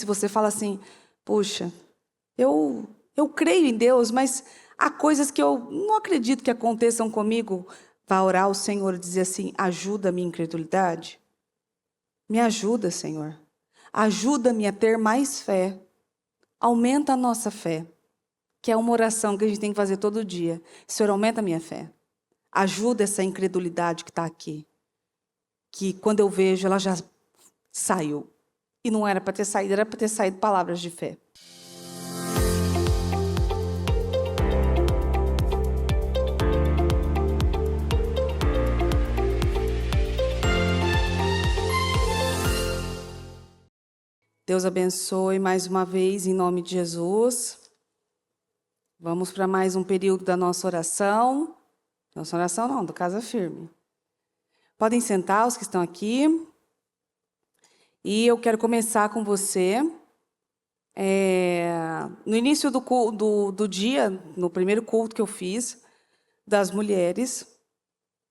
se você fala assim, puxa, eu creio em Deus, mas há coisas que eu não acredito que aconteçam comigo. Vá orar ao Senhor e dizer assim, ajuda a minha incredulidade. Me ajuda, Senhor. Ajuda-me a ter mais fé. Aumenta a nossa fé. Que é uma oração que a gente tem que fazer todo dia. Senhor, aumenta a minha fé. Ajuda essa incredulidade que está aqui. Que quando eu vejo, ela já saiu. E não era para ter saído, era para ter saído palavras de fé. Deus abençoe mais uma vez, em nome de Jesus. Vamos para mais um período da nossa oração. Nossa oração não, do Casa Firme. Podem sentar os que estão aqui. E eu quero começar com você. No início do dia, no primeiro culto que eu fiz, das mulheres,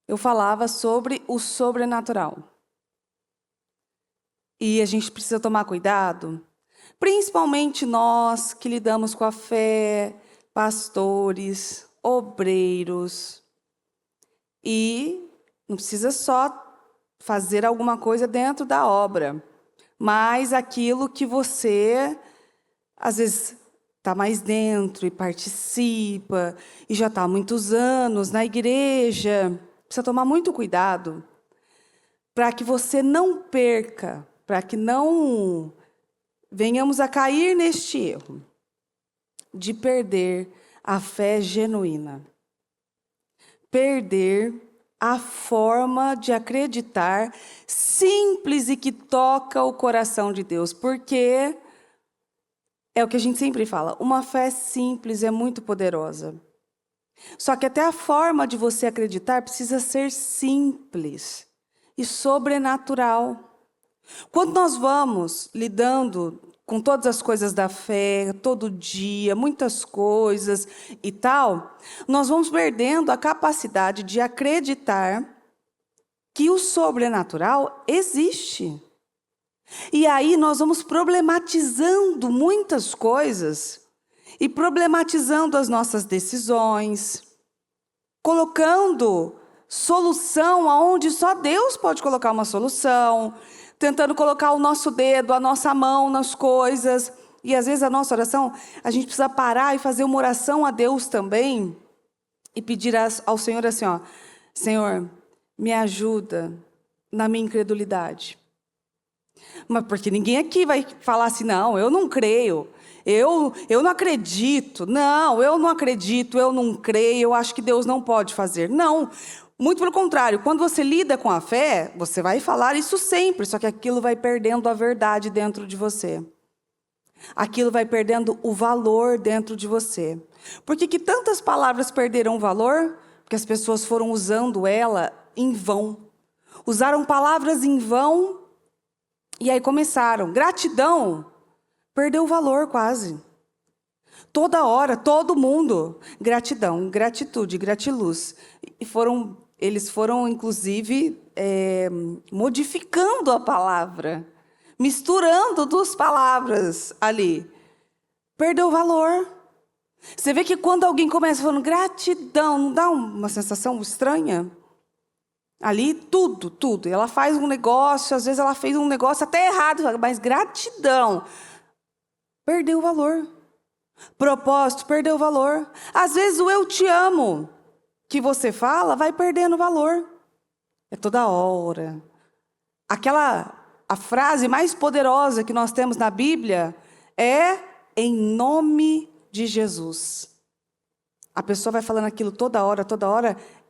eu falava sobre o sobrenatural. E a gente precisa tomar cuidado, principalmente nós que lidamos com a fé, pastores, obreiros. E não precisa só fazer alguma coisa dentro da obra, mas aquilo que você, às vezes, está mais dentro e participa, e já está há muitos anos na igreja. Precisa tomar muito cuidado para que você não perca, para que não venhamos a cair neste erro de perder a fé genuína. Perder a forma de acreditar simples e que toca o coração de Deus. Porque é o que a gente sempre fala, uma fé simples é muito poderosa. Só que até a forma de você acreditar precisa ser simples e sobrenatural. Quando nós vamos lidando com todas as coisas da fé, todo dia, muitas coisas e tal, nós vamos perdendo a capacidade de acreditar que o sobrenatural existe. E aí nós vamos problematizando muitas coisas e problematizando as nossas decisões, colocando solução aonde só Deus pode colocar uma solução, tentando colocar o nosso dedo, a nossa mão nas coisas. E às vezes a nossa oração, a gente precisa parar e fazer uma oração a Deus também e pedir ao Senhor assim, ó, Senhor, me ajuda na minha incredulidade. Mas porque ninguém aqui vai falar assim, não, eu não creio, eu não acredito, não, eu não acredito, eu não creio, eu acho que Deus não pode fazer. Não, muito pelo contrário, quando você lida com a fé, você vai falar isso sempre, só que aquilo vai perdendo a verdade dentro de você. Aquilo vai perdendo o valor dentro de você. Por que tantas palavras perderam valor? Porque as pessoas foram usando ela em vão. Usaram palavras em vão e aí começaram. Gratidão perdeu o valor quase. Toda hora, todo mundo. Gratidão, gratitude, gratiluz. E eles foram, inclusive, modificando a palavra. Misturando duas palavras ali. Perdeu o valor. Você vê que quando alguém começa falando gratidão, não dá uma sensação estranha? Ali, tudo. Ela faz um negócio, às vezes ela fez um negócio até errado, mas gratidão. Perdeu o valor. Propósito, perdeu o valor. Às vezes o eu te amo que você fala vai perdendo valor. É toda hora. A frase mais poderosa que nós temos na Bíblia é em nome de Jesus. A pessoa vai falando aquilo toda hora,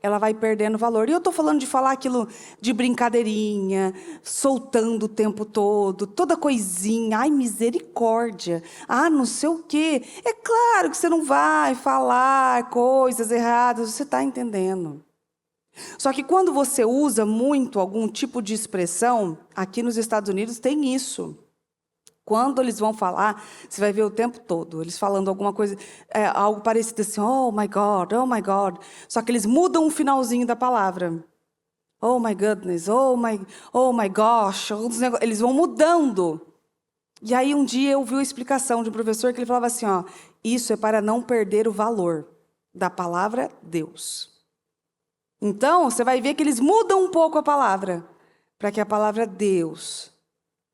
ela vai perdendo valor. E eu estou falando de falar aquilo de brincadeirinha, soltando o tempo todo, toda coisinha, ai misericórdia, não sei o quê. É claro que você não vai falar coisas erradas, você está entendendo. Só que quando você usa muito algum tipo de expressão, aqui nos Estados Unidos tem isso. Quando eles vão falar, você vai ver o tempo todo, eles falando alguma coisa, algo parecido assim, oh my God. Só que eles mudam o finalzinho da palavra. Oh my goodness, oh my gosh. Eles vão mudando. E aí um dia eu ouvi a explicação de um professor que ele falava assim, ó, isso é para não perder o valor da palavra Deus. Então, você vai ver que eles mudam um pouco a palavra, para que a palavra Deus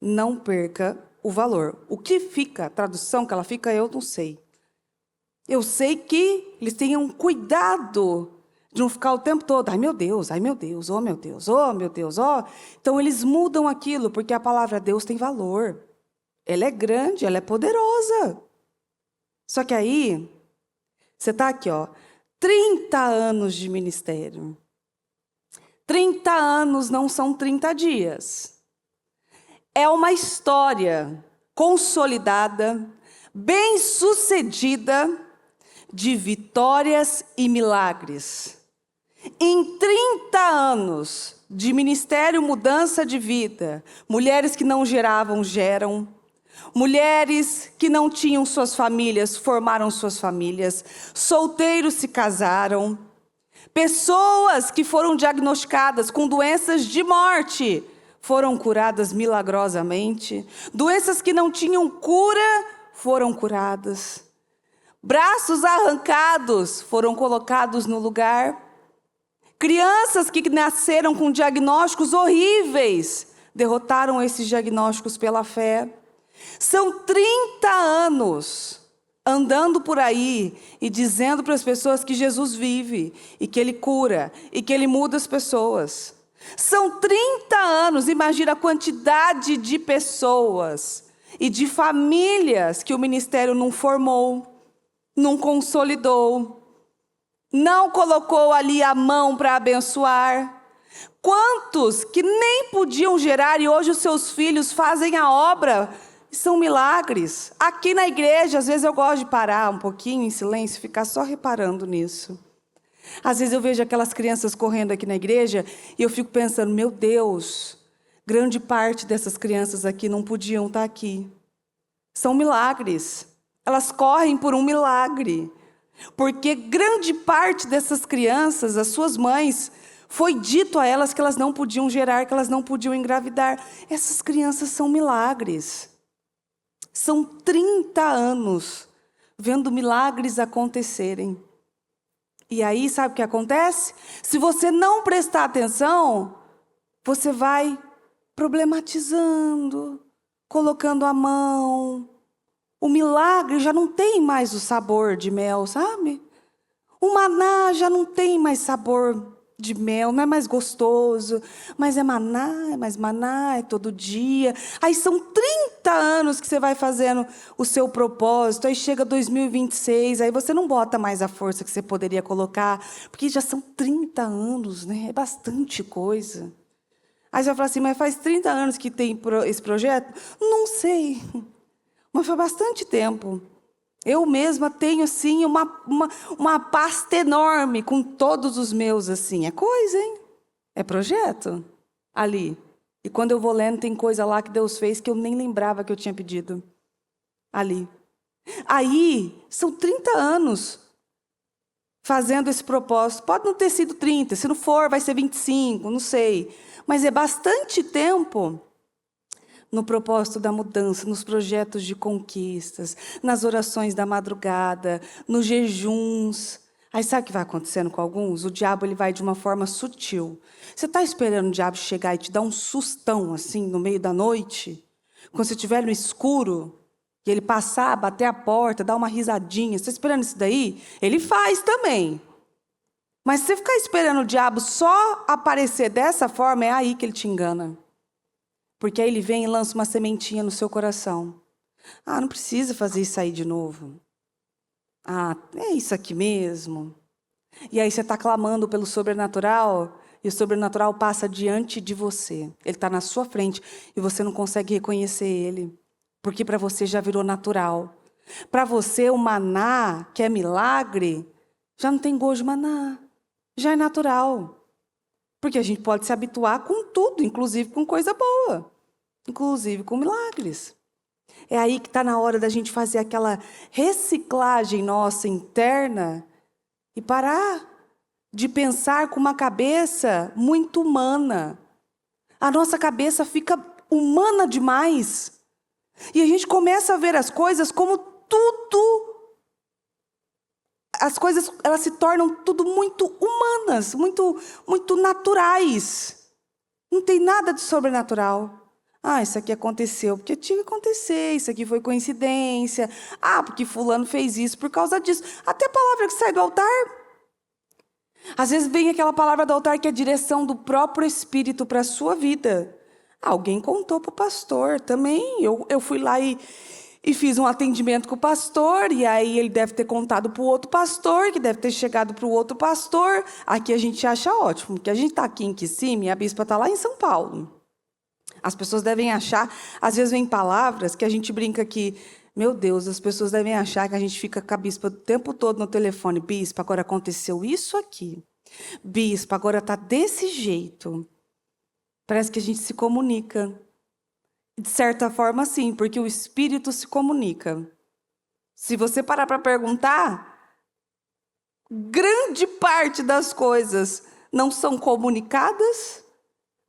não perca o valor. O que fica, a tradução que ela fica, eu não sei. Eu sei que eles tenham cuidado de não ficar o tempo todo, ai meu Deus, oh meu Deus, oh meu Deus, oh meu Deus, oh. Então eles mudam aquilo, porque a palavra Deus tem valor. Ela é grande, ela é poderosa. Só que aí, você está aqui, ó, 30 anos de ministério. 30 anos não são 30 dias. É uma história consolidada, bem-sucedida, de vitórias e milagres. Em 30 anos de ministério, mudança de vida, mulheres que não geravam, geram. Mulheres que não tinham suas famílias, formaram suas famílias. Solteiros se casaram. Pessoas que foram diagnosticadas com doenças de morte foram curadas milagrosamente. Doenças que não tinham cura foram curadas. Braços arrancados foram colocados no lugar. Crianças que nasceram com diagnósticos horríveis derrotaram esses diagnósticos pela fé. São 30 anos andando por aí e dizendo para as pessoas que Jesus vive e que Ele cura e que Ele muda as pessoas. São 30 anos, imagina a quantidade de pessoas e de famílias que o ministério não formou, não consolidou, não colocou ali a mão para abençoar. Quantos que nem podiam gerar e hoje os seus filhos fazem a obra? São milagres. Aqui na igreja, às vezes eu gosto de parar um pouquinho em silêncio e ficar só reparando nisso. Às vezes eu vejo aquelas crianças correndo aqui na igreja e eu fico pensando, meu Deus, grande parte dessas crianças aqui não podiam estar aqui. São milagres. Elas correm por um milagre. Porque grande parte dessas crianças, as suas mães, foi dito a elas que elas não podiam gerar, que elas não podiam engravidar. Essas crianças são milagres. São 30 anos vendo milagres acontecerem. E aí, sabe o que acontece? Se você não prestar atenção, você vai problematizando, colocando a mão. O milagre já não tem mais o sabor de mel, sabe? O maná já não tem mais sabor de mel, não é mais gostoso, mas é maná, é todo dia. Aí são 30 anos que você vai fazendo o seu propósito, aí chega 2026, aí você não bota mais a força que você poderia colocar, porque já são 30 anos, né? É bastante coisa. Aí você vai falar assim, mas faz 30 anos que tem esse projeto? Não sei, mas foi bastante tempo. Eu mesma tenho, assim, uma pasta enorme com todos os meus, assim. É coisa, hein? É projeto ali. E quando eu vou lendo, tem coisa lá que Deus fez que eu nem lembrava que eu tinha pedido. Ali. Aí, são 30 anos fazendo esse propósito. Pode não ter sido 30, se não for, vai ser 25, não sei. Mas é bastante tempo no propósito da mudança, nos projetos de conquistas, nas orações da madrugada, nos jejuns. Aí sabe o que vai acontecendo com alguns? O diabo ele vai de uma forma sutil. Você está esperando o diabo chegar e te dar um sustão assim no meio da noite? Quando você estiver no escuro, e ele passar, bater a porta, dar uma risadinha. Você está esperando isso daí? Ele faz também. Mas se você ficar esperando o diabo só aparecer dessa forma, é aí que ele te engana. Porque aí ele vem e lança uma sementinha no seu coração. Ah, não precisa fazer isso aí de novo. Ah, é isso aqui mesmo. E aí você está clamando pelo sobrenatural, e o sobrenatural passa diante de você. Ele está na sua frente, e você não consegue reconhecer ele. Porque para você já virou natural. Para você o maná, que é milagre, já não tem gosto de maná. Já é natural. Porque a gente pode se habituar com tudo, inclusive com coisa boa. Inclusive com milagres. É aí que está na hora da gente fazer aquela reciclagem nossa interna e parar de pensar com uma cabeça muito humana. A nossa cabeça fica humana demais. E a gente começa a ver as coisas como tudo. As coisas, elas se tornam tudo muito humanas, muito naturais. Não tem nada de sobrenatural. Ah, isso aqui aconteceu porque tinha que acontecer, isso aqui foi coincidência. Ah, porque fulano fez isso por causa disso. Até a palavra que sai do altar. Às vezes vem aquela palavra do altar que é a direção do próprio Espírito para a sua vida. Alguém contou para o pastor também. Eu fui lá e fiz um atendimento com o pastor, e aí ele deve ter contado para o outro pastor, que deve ter chegado para o outro pastor. Aqui a gente acha ótimo, porque a gente está aqui em Kissimmee e a bispa está lá em São Paulo. As pessoas devem achar, às vezes vem palavras que a gente brinca aqui, meu Deus, as pessoas devem achar que a gente fica com a bispa o tempo todo no telefone. Bispa, agora aconteceu isso aqui. Bispa, agora está desse jeito. Parece que a gente se comunica. De certa forma, sim, porque o Espírito se comunica. Se você parar para perguntar, grande parte das coisas não são comunicadas,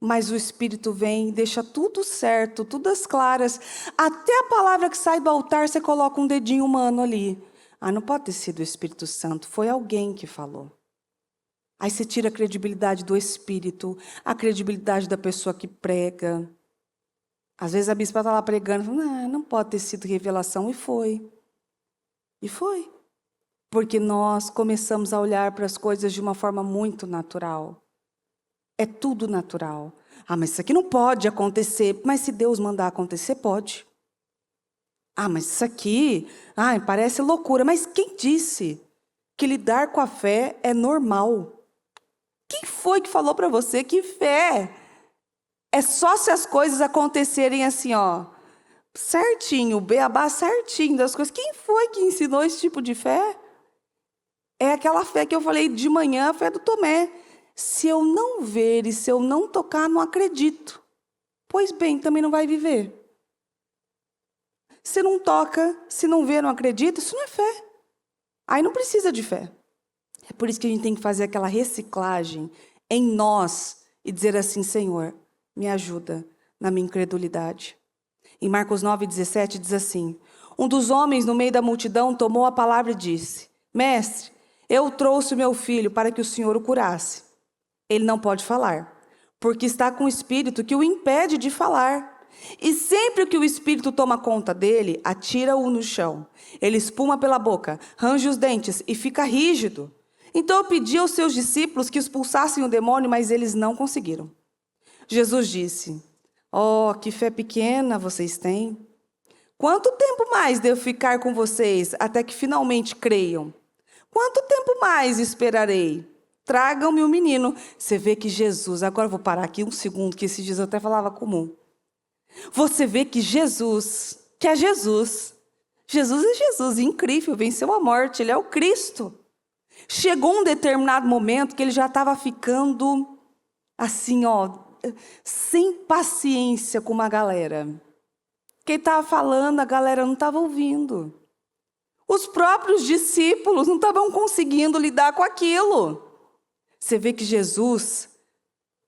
mas o Espírito vem e deixa tudo certo, tudo às claras. Até a palavra que sai do altar, você coloca um dedinho humano ali. Ah, não pode ter sido o Espírito Santo, foi alguém que falou. Aí você tira a credibilidade do Espírito, a credibilidade da pessoa que prega. Às vezes a bispa está lá pregando, fala, não pode ter sido revelação, e foi. E foi. Porque nós começamos a olhar para as coisas de uma forma muito natural. É tudo natural. Ah, mas isso aqui não pode acontecer. Mas se Deus mandar acontecer, pode. Ah, mas isso aqui, parece loucura. Mas quem disse que lidar com a fé é normal? Quem foi que falou para você que fé é só se as coisas acontecerem assim, ó, certinho, o beabá certinho das coisas? Quem foi que ensinou esse tipo de fé? É aquela fé que eu falei de manhã, a fé do Tomé. Se eu não ver e se eu não tocar, não acredito. Pois bem, também não vai viver. Se não toca, se não vê, não acredita, isso não é fé. Aí não precisa de fé. É por isso que a gente tem que fazer aquela reciclagem em nós e dizer assim, Senhor, me ajuda na minha incredulidade. Em Marcos 9:17 diz assim, um dos homens no meio da multidão tomou a palavra e disse, Mestre, eu trouxe o meu filho para que o Senhor o curasse. Ele não pode falar, porque está com o espírito que o impede de falar. E sempre que o espírito toma conta dele, atira-o no chão. Ele espuma pela boca, range os dentes e fica rígido. Então eu pedi aos seus discípulos que expulsassem o demônio, mas eles não conseguiram. Jesus disse, oh, que fé pequena vocês têm. Quanto tempo mais devo ficar com vocês até que finalmente creiam? Quanto tempo mais esperarei? Tragam-me o menino. Você vê que Jesus, agora eu vou parar aqui um segundo, que esses dias eu até falava comum. Você vê que Jesus, é Jesus é Jesus, incrível, venceu a morte, ele é o Cristo. Chegou um determinado momento que ele já estava ficando assim, ó, sem paciência com uma galera. Quem estava falando, a galera não estava ouvindo. Os próprios discípulos não estavam conseguindo lidar com aquilo. Você vê que Jesus,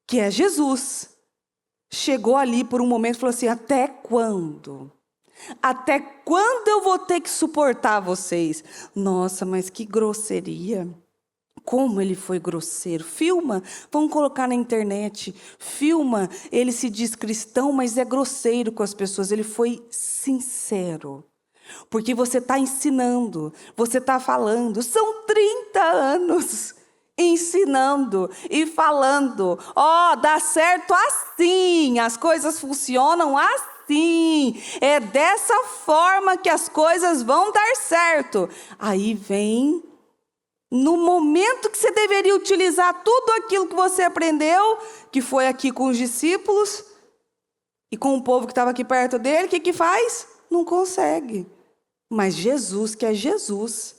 que é Jesus, chegou ali por um momento e falou assim, até quando? Até quando eu vou ter que suportar vocês? Nossa, mas que grosseria. Como ele foi grosseiro. Filma, vamos colocar na internet. Filma, ele se diz cristão, mas é grosseiro com as pessoas. Ele foi sincero. Porque você está ensinando, você está falando. São 30 anos ensinando e falando. Ó, dá certo assim, as coisas funcionam assim. É dessa forma que as coisas vão dar certo. Aí vem, no momento que você deveria utilizar tudo aquilo que você aprendeu, que foi aqui com os discípulos e com o povo que estava aqui perto dele, o que faz? Não consegue. Mas Jesus, que é Jesus,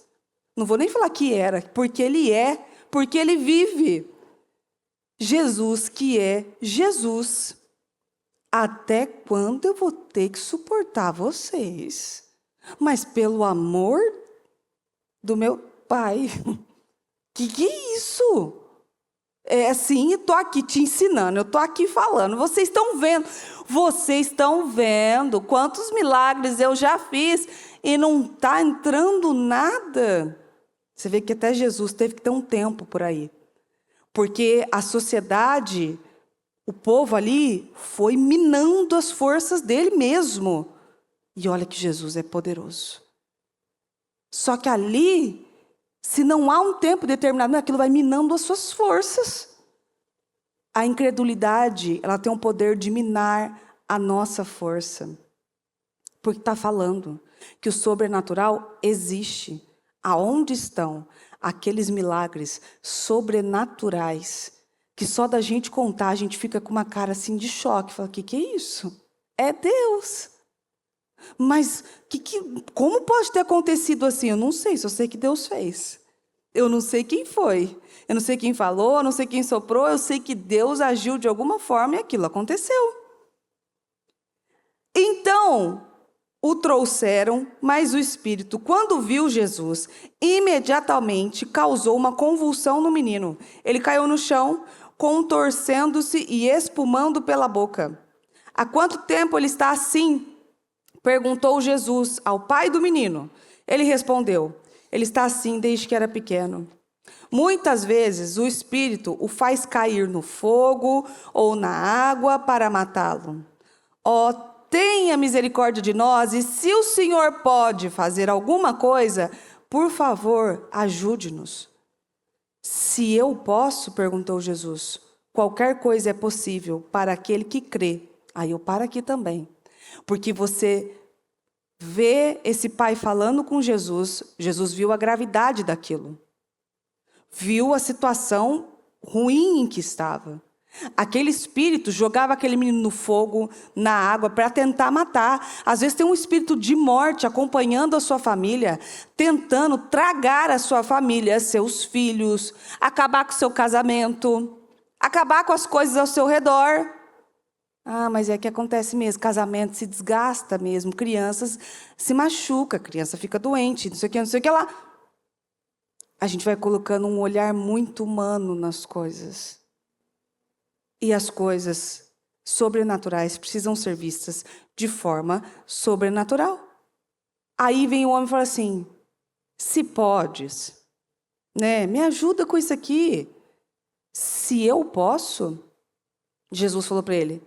não vou nem falar que era, porque ele é, porque ele vive. Jesus, que é Jesus. Até quando eu vou ter que suportar vocês? Mas pelo amor do meu Pai, que é isso? Sim, estou aqui te ensinando, eu estou aqui falando. Vocês estão vendo quantos milagres eu já fiz e não está entrando nada. Você vê que até Jesus teve que ter um tempo por aí. Porque a sociedade, o povo ali, foi minando as forças dele mesmo. E olha que Jesus é poderoso. Só que ali, se não há um tempo determinado, aquilo vai minando as suas forças. A incredulidade, ela tem o poder de minar a nossa força. Porque está falando que o sobrenatural existe. Aonde estão aqueles milagres sobrenaturais que só da gente contar a gente fica com uma cara assim de choque. Fala, que é isso? É Deus. Mas como pode ter acontecido assim? Eu não sei, só sei que Deus fez. Eu não sei quem foi. Eu não sei quem falou, eu não sei quem soprou. Eu sei que Deus agiu de alguma forma e aquilo aconteceu. Então, o trouxeram, mas o espírito, quando viu Jesus, imediatamente causou uma convulsão no menino. Ele caiu no chão, contorcendo-se e espumando pela boca. Há quanto tempo ele está assim? Perguntou Jesus ao pai do menino. Ele respondeu, ele está assim desde que era pequeno. Muitas vezes o espírito o faz cair no fogo ou na água para matá-lo. Ó, tenha misericórdia de nós, e se o Senhor pode fazer alguma coisa, por favor, ajude-nos. Se eu posso, perguntou Jesus, qualquer coisa é possível para aquele que crê. Aí eu paro aqui também. Porque você vê esse pai falando com Jesus, Jesus viu a gravidade daquilo. Viu a situação ruim em que estava. Aquele espírito jogava aquele menino no fogo, na água, para tentar matar. Às vezes tem um espírito de morte acompanhando a sua família, tentando tragar a sua família, seus filhos, acabar com o seu casamento, acabar com as coisas ao seu redor. Ah, mas é que acontece mesmo, casamento se desgasta mesmo, crianças se machucam, criança fica doente, não sei o que lá. A gente vai colocando um olhar muito humano nas coisas. E as coisas sobrenaturais precisam ser vistas de forma sobrenatural. Aí vem o homem e fala assim, se podes, né, me ajuda com isso aqui. Se eu posso, Jesus falou para ele,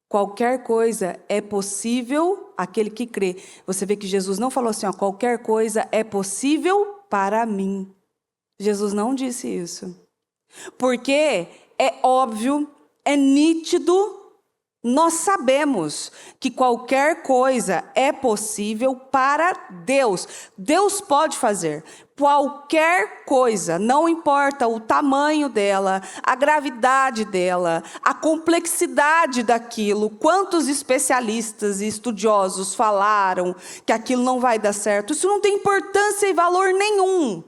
qualquer coisa é possível aquele que crê. Você vê que Jesus não falou assim, ó, qualquer coisa é possível para mim. Jesus não disse isso. Porque é óbvio, é nítido, nós sabemos que qualquer coisa é possível para Deus. Deus pode fazer qualquer coisa, não importa o tamanho dela, a gravidade dela, a complexidade daquilo. Quantos especialistas e estudiosos falaram que aquilo não vai dar certo? Isso não tem importância e valor nenhum.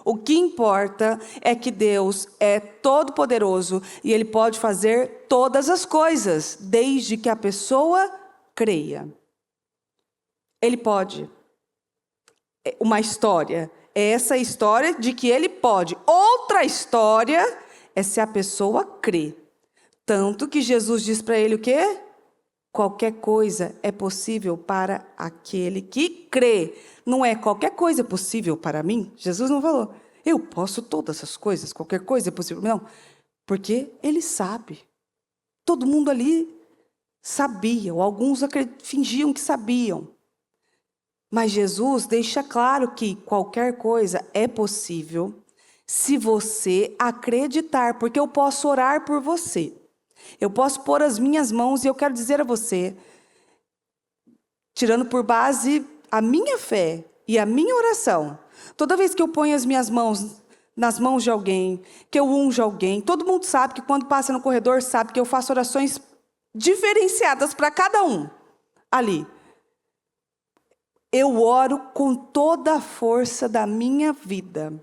O que importa é que Deus é todo-poderoso e Ele pode fazer todas as coisas, desde que a pessoa creia. Ele pode. Uma história é essa história de que Ele pode. Outra história é se a pessoa crê. Tanto que Jesus diz para ele o quê? Qualquer coisa é possível para aquele que crê. Não é qualquer coisa é possível para mim. Jesus não falou, eu posso todas essas coisas, qualquer coisa é possível. Não, porque ele sabe. Todo mundo ali sabia, ou alguns fingiam que sabiam. Mas Jesus deixa claro que qualquer coisa é possível se você acreditar, porque eu posso orar por você. Eu posso pôr as minhas mãos e eu quero dizer a você, tirando por base a minha fé e a minha oração, toda vez que eu ponho as minhas mãos nas mãos de alguém, que eu unjo alguém, todo mundo sabe que quando passa no corredor, sabe que eu faço orações diferenciadas para cada um ali. Eu oro com toda a força da minha vida.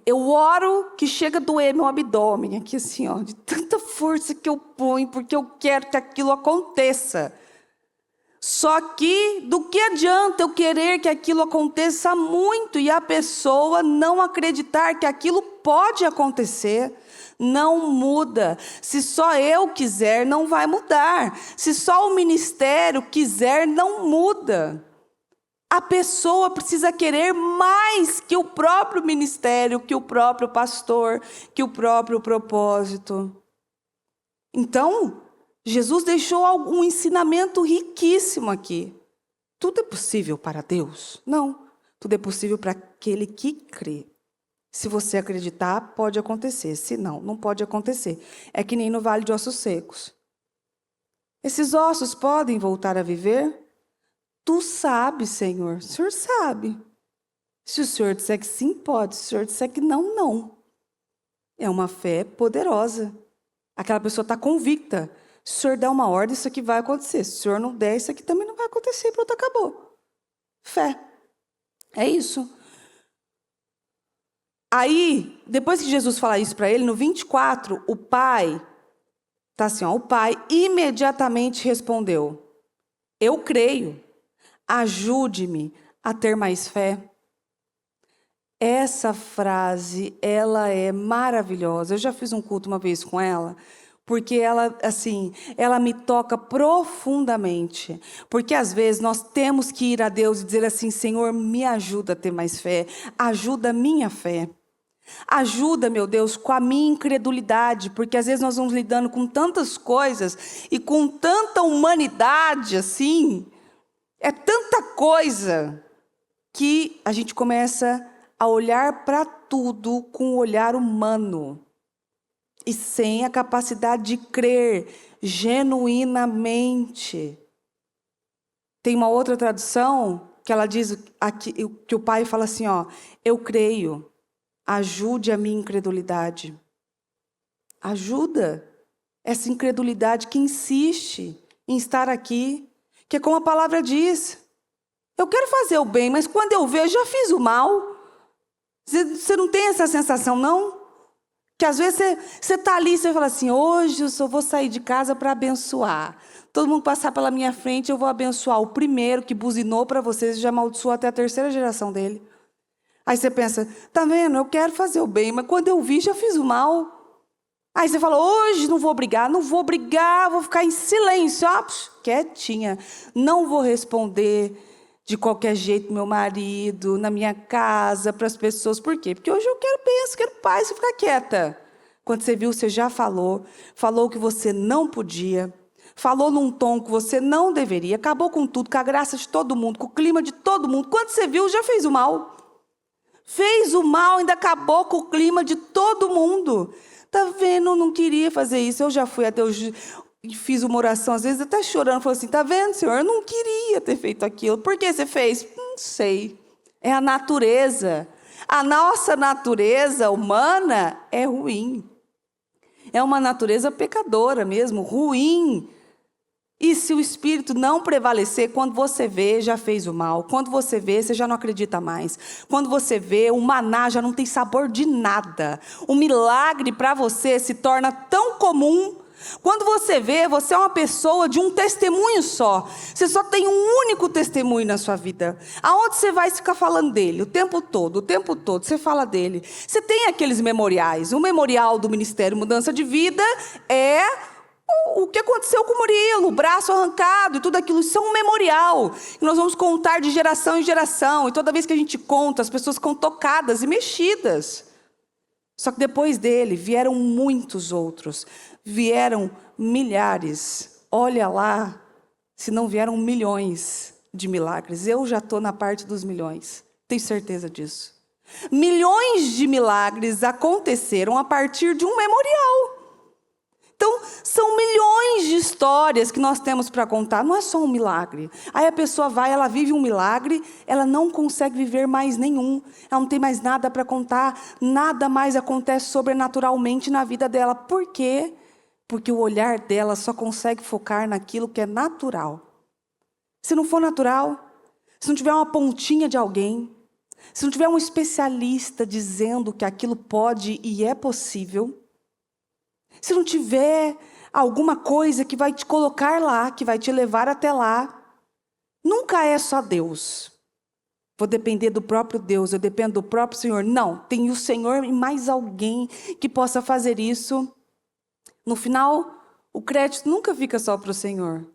Eu oro que chega a doer meu abdômen, aqui assim, ó, de tanta força que eu ponho, porque eu quero que aquilo aconteça. Só que, do que adianta eu querer que aquilo aconteça muito e a pessoa não acreditar que aquilo pode acontecer? não muda. Se só eu quiser, não vai mudar. Se só o ministério quiser, não muda. A pessoa precisa querer mais que o próprio ministério, que o próprio pastor, que o próprio propósito. Então, Jesus deixou um ensinamento riquíssimo aqui. Tudo é possível para Deus? Não. Tudo é possível para aquele que crê. Se você acreditar, pode acontecer. Se não, não pode acontecer. É que nem no Vale de Ossos Secos. Esses ossos podem voltar a viver? Tu sabes, Senhor. O Senhor sabe. Se o Senhor disser que sim, pode. Se o Senhor disser que não, não. É uma fé poderosa. Aquela pessoa está convicta. Se o Senhor der uma ordem, isso aqui vai acontecer. Se o Senhor não der, isso aqui também não vai acontecer. Pronto, acabou. Fé. É isso. Aí, depois que Jesus fala isso para ele, no 24, o pai, tá assim, ó, o pai imediatamente respondeu: eu creio. Ajude-me a ter mais fé. Essa frase, ela é maravilhosa. Eu já fiz um culto uma vez com ela, porque ela, assim, ela me toca profundamente. Porque às vezes nós temos que ir a Deus e dizer assim: Senhor, me ajuda a ter mais fé. Ajuda a minha fé. Ajuda, meu Deus, com a minha incredulidade, porque às vezes nós vamos lidando com tantas coisas e com tanta humanidade, assim, é tanta coisa que a gente começa a olhar para tudo com o olhar humano e sem a capacidade de crer genuinamente. Tem uma outra tradução que ela diz aqui, que o pai fala assim, ó: eu creio, ajude a minha incredulidade. Ajuda essa incredulidade que insiste em estar aqui. Que é como a palavra diz: eu quero fazer o bem, mas quando eu vejo, já fiz o mal. Você não tem essa sensação, não? Que às vezes você está ali e você fala assim: hoje eu só vou sair de casa para abençoar. Todo mundo passar pela minha frente, eu vou abençoar. O primeiro que buzinou para vocês já amaldiçoou até a terceira geração dele. Aí você pensa: tá vendo, eu quero fazer o bem, mas quando eu vi, já fiz o mal. Aí você fala: hoje não vou brigar, vou ficar em silêncio, ó, quietinha. Não vou responder de qualquer jeito meu marido, na minha casa, para as pessoas. Por quê? Porque hoje eu quero bênção, quero paz, você fica quieta. Quando você viu, você já falou que você não podia, falou num tom que você não deveria, acabou com tudo, com a graça de todo mundo, com o clima de todo mundo. Quando você viu, já fez o mal. Fez o mal, ainda acabou com o clima de todo mundo. Tá vendo? Não queria fazer isso. Eu já fui a Deus e fiz uma oração, às vezes até chorando. Falei assim: tá vendo, Senhor? Eu não queria ter feito aquilo. Por que você fez? Não sei. É a natureza. A nossa natureza humana é ruim. É uma natureza pecadora mesmo, ruim. E se o Espírito não prevalecer, quando você vê, já fez o mal. Quando você vê, você já não acredita mais. Quando você vê, o maná já não tem sabor de nada. O milagre para você se torna tão comum. Quando você vê, você é uma pessoa de um testemunho só. Você só tem um único testemunho na sua vida. Aonde você vai ficar falando dele? O tempo todo você fala dele. Você tem aqueles memoriais. O memorial do Ministério Mudança de Vida é o que aconteceu com o Murilo, o braço arrancado e tudo aquilo. Isso é um memorial que nós vamos contar de geração em geração. E toda vez que a gente conta, as pessoas ficam tocadas e mexidas. Só que depois dele vieram muitos outros. Vieram milhares. Olha lá, se não vieram milhões de milagres. Eu já estou na parte dos milhões. Tenho certeza disso. Milhões de milagres aconteceram a partir de um memorial. Então, são milhões de histórias que nós temos para contar. Não é só um milagre. Aí a pessoa vai, ela vive um milagre, ela não consegue viver mais nenhum. Ela não tem mais nada para contar. Nada mais acontece sobrenaturalmente na vida dela. Por quê? Porque o olhar dela só consegue focar naquilo que é natural. Se não for natural, se não tiver uma pontinha de alguém, se não tiver um especialista dizendo que aquilo pode e é possível, se não tiver alguma coisa que vai te colocar lá, que vai te levar até lá, nunca é só Deus. vou depender do próprio Deus, eu dependo do próprio Senhor. Não, tem o Senhor e mais alguém que possa fazer isso. No final, o crédito nunca fica só para o Senhor.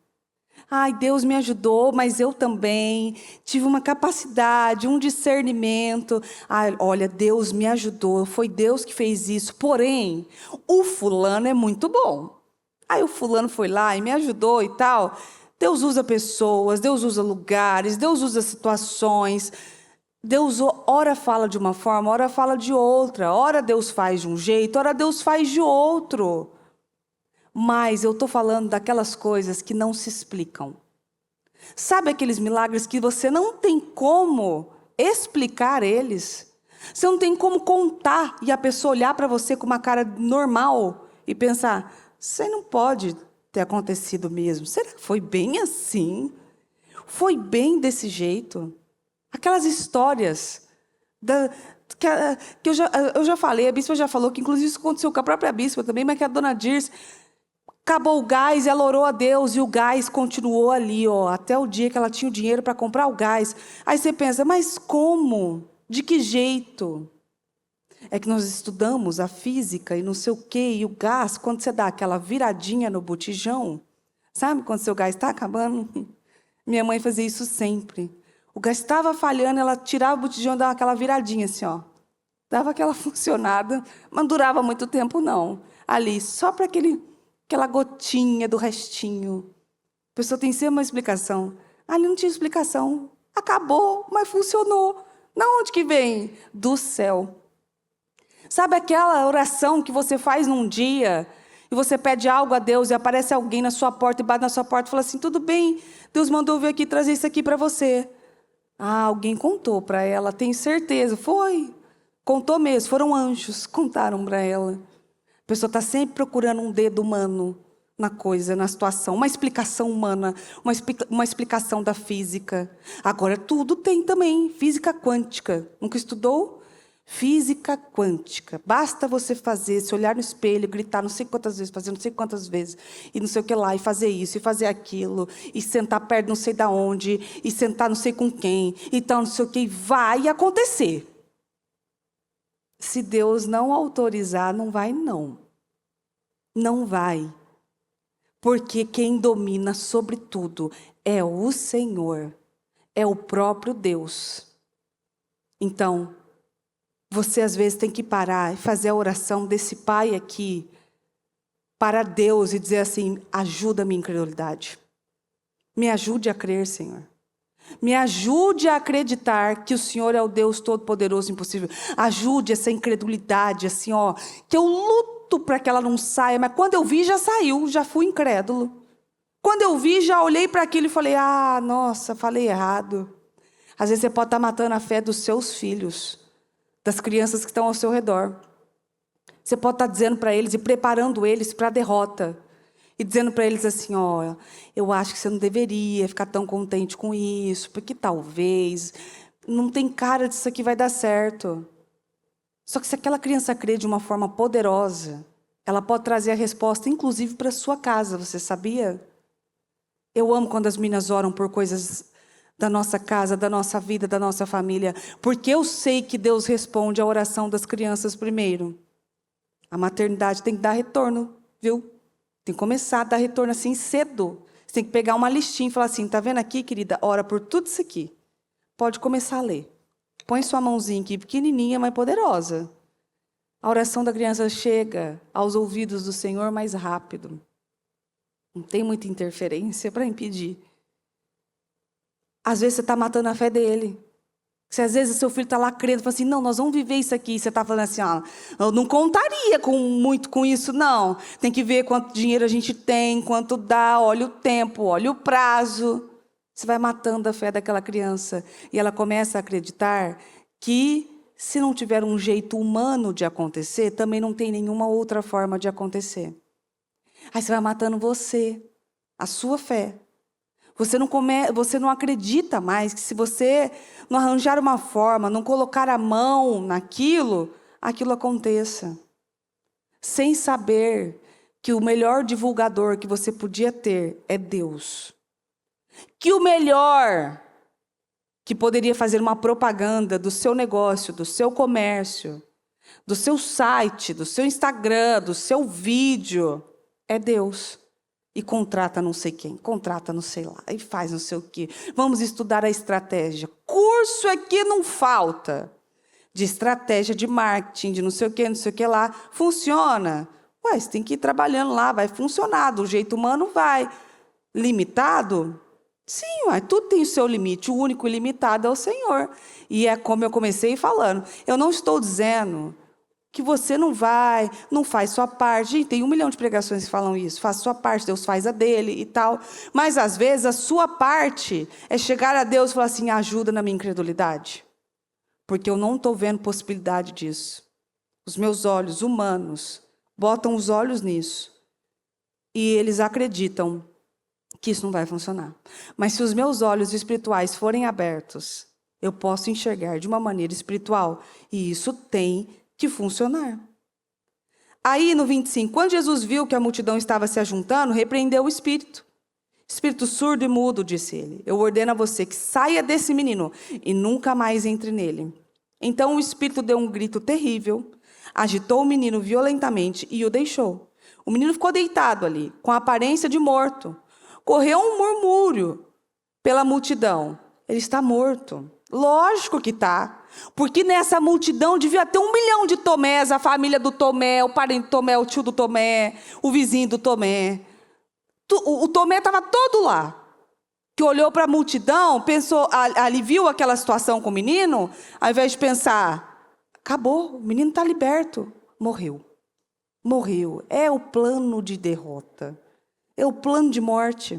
Ai, Deus me ajudou, mas eu também tive uma capacidade, um discernimento. Ai, olha, Deus me ajudou, foi Deus que fez isso. Porém, o fulano é muito bom. Aí o fulano foi lá e me ajudou e tal. Deus usa pessoas, Deus usa lugares, Deus usa situações. Deus ora fala de uma forma, ora fala de outra. Ora Deus faz de um jeito, ora Deus faz de outro. Mas eu estou falando daquelas coisas que não se explicam. Sabe aqueles milagres que você não tem como explicar eles? Você não tem como contar e a pessoa olhar para você com uma cara normal e pensar, isso não pode ter acontecido mesmo. Será que foi bem assim? Foi bem desse jeito? Aquelas histórias que eu já falei, a bispa já falou, que inclusive isso aconteceu com a própria bispa também, mas que a dona Dirce acabou o gás e ela orou a Deus e o gás continuou ali, ó, até o dia que ela tinha o dinheiro para comprar o gás. Aí você pensa, mas como? De que jeito? É que nós estudamos a física e não sei o quê, e o gás, quando você dá aquela viradinha no botijão, sabe quando seu gás está acabando? Minha mãe fazia isso sempre. O gás estava falhando, ela tirava o botijão e dava aquela viradinha assim, ó. Dava aquela funcionada, mas não durava muito tempo, não. Ali, só para aquela gotinha do restinho. A pessoa tem sempre uma explicação. Ali não tinha explicação. Acabou, mas funcionou. Da onde que vem? Do céu. Sabe aquela oração que você faz num dia e você pede algo a Deus e aparece alguém na sua porta e bate na sua porta e fala assim, tudo bem, Deus mandou eu vir aqui trazer isso aqui para você. Ah, alguém contou para ela, tenho certeza. Foi. Contou mesmo, foram anjos, contaram para ela. A pessoa está sempre procurando um dedo humano na coisa, na situação, uma explicação humana, uma explicação da física. Agora, tudo tem também física quântica. Nunca estudou? Física quântica. Basta você fazer, se olhar no espelho, gritar não sei quantas vezes, fazer não sei quantas vezes, e não sei o que lá, e fazer isso, e fazer aquilo, e sentar perto não sei de onde, e sentar não sei com quem, e tal, não sei o que, e vai acontecer. Se Deus não autorizar, não vai não. Não vai. Porque quem domina sobre tudo é o Senhor. É o próprio Deus. Então, você às vezes tem que parar e fazer a oração desse pai aqui para Deus e dizer assim, ajuda a minha incredulidade. Me ajude a crer, Senhor. Me ajude a acreditar que o Senhor é o Deus Todo-Poderoso e Impossível. Ajude essa incredulidade, assim, ó, que eu luto para que ela não saia, mas quando eu vi, já saiu, já fui incrédulo. Quando eu vi, já olhei para aquilo e falei, ah, nossa, falei errado. Às vezes você pode estar matando a fé dos seus filhos, das crianças que estão ao seu redor. Você pode estar dizendo para eles e preparando eles para a derrota. E dizendo para eles assim, ó, eu acho que você não deveria ficar tão contente com isso, porque talvez não tem cara disso aqui vai dar certo. Só que se aquela criança crê de uma forma poderosa, ela pode trazer a resposta, inclusive, para a sua casa, você sabia? Eu amo quando as meninas oram por coisas da nossa casa, da nossa vida, da nossa família, porque eu sei que Deus responde à oração das crianças primeiro. A maternidade tem que dar retorno, viu? Tem que começar a dar retorno assim cedo. Você tem que pegar uma listinha e falar assim, tá vendo aqui, querida? Ora por tudo isso aqui. Pode começar a ler. Põe sua mãozinha aqui, pequenininha, mas poderosa. A oração da criança chega aos ouvidos do Senhor mais rápido. Não tem muita interferência para impedir. Às vezes você está matando a fé dele. Se às vezes o seu filho está lá crendo, fala assim, não, nós vamos viver isso aqui. E você está falando assim, ó, eu não contaria muito com isso, não. Tem que ver quanto dinheiro a gente tem, quanto dá, olha o tempo, olha o prazo. Você vai matando a fé daquela criança. E ela começa a acreditar que se não tiver um jeito humano de acontecer, também não tem nenhuma outra forma de acontecer. Aí você vai matando você, a sua fé. Você não acredita mais que se você não arranjar uma forma, não colocar a mão naquilo, aquilo aconteça. Sem saber que o melhor divulgador que você podia ter é Deus. Que o melhor que poderia fazer uma propaganda do seu negócio, do seu comércio, do seu site, do seu Instagram, do seu vídeo, é Deus. E contrata não sei quem, contrata não sei lá, e faz não sei o quê. Vamos estudar a estratégia. Curso aqui não falta. De estratégia de marketing, de não sei o que lá. Funciona? Ué, você tem que ir trabalhando lá, vai funcionar. Do jeito humano vai. Limitado? Sim, ué, tudo tem o seu limite. O único ilimitado é o Senhor. E é como eu comecei falando. Eu não estou dizendo que você não vai, não faz sua parte. Gente, tem 1 milhão de pregações que falam isso. Faz sua parte, Deus faz a dele e tal. Mas, às vezes, a sua parte é chegar a Deus e falar assim, ajuda na minha incredulidade. Porque eu não estou vendo possibilidade disso. Os meus olhos humanos botam os olhos nisso. E eles acreditam que isso não vai funcionar. Mas se os meus olhos espirituais forem abertos, eu posso enxergar de uma maneira espiritual. E isso tem que funcionar. Aí no 25, quando Jesus viu que a multidão estava se ajuntando, repreendeu o espírito. Espírito surdo e mudo, disse ele, eu ordeno a você que saia desse menino e nunca mais entre nele. Então o espírito deu um grito terrível, agitou o menino violentamente e o deixou. O menino ficou deitado ali, com a aparência de morto. Correu um murmúrio pela multidão. Ele está morto. Lógico que está. Porque nessa multidão devia ter 1 milhão de Tomés, a família do Tomé, o parente do Tomé, o tio do Tomé, o vizinho do Tomé. O Tomé estava todo lá. Que olhou para a multidão, pensou, ali viu aquela situação com o menino, ao invés de pensar, acabou, o menino está liberto. Morreu. Morreu. É o plano de derrota. É o plano de morte.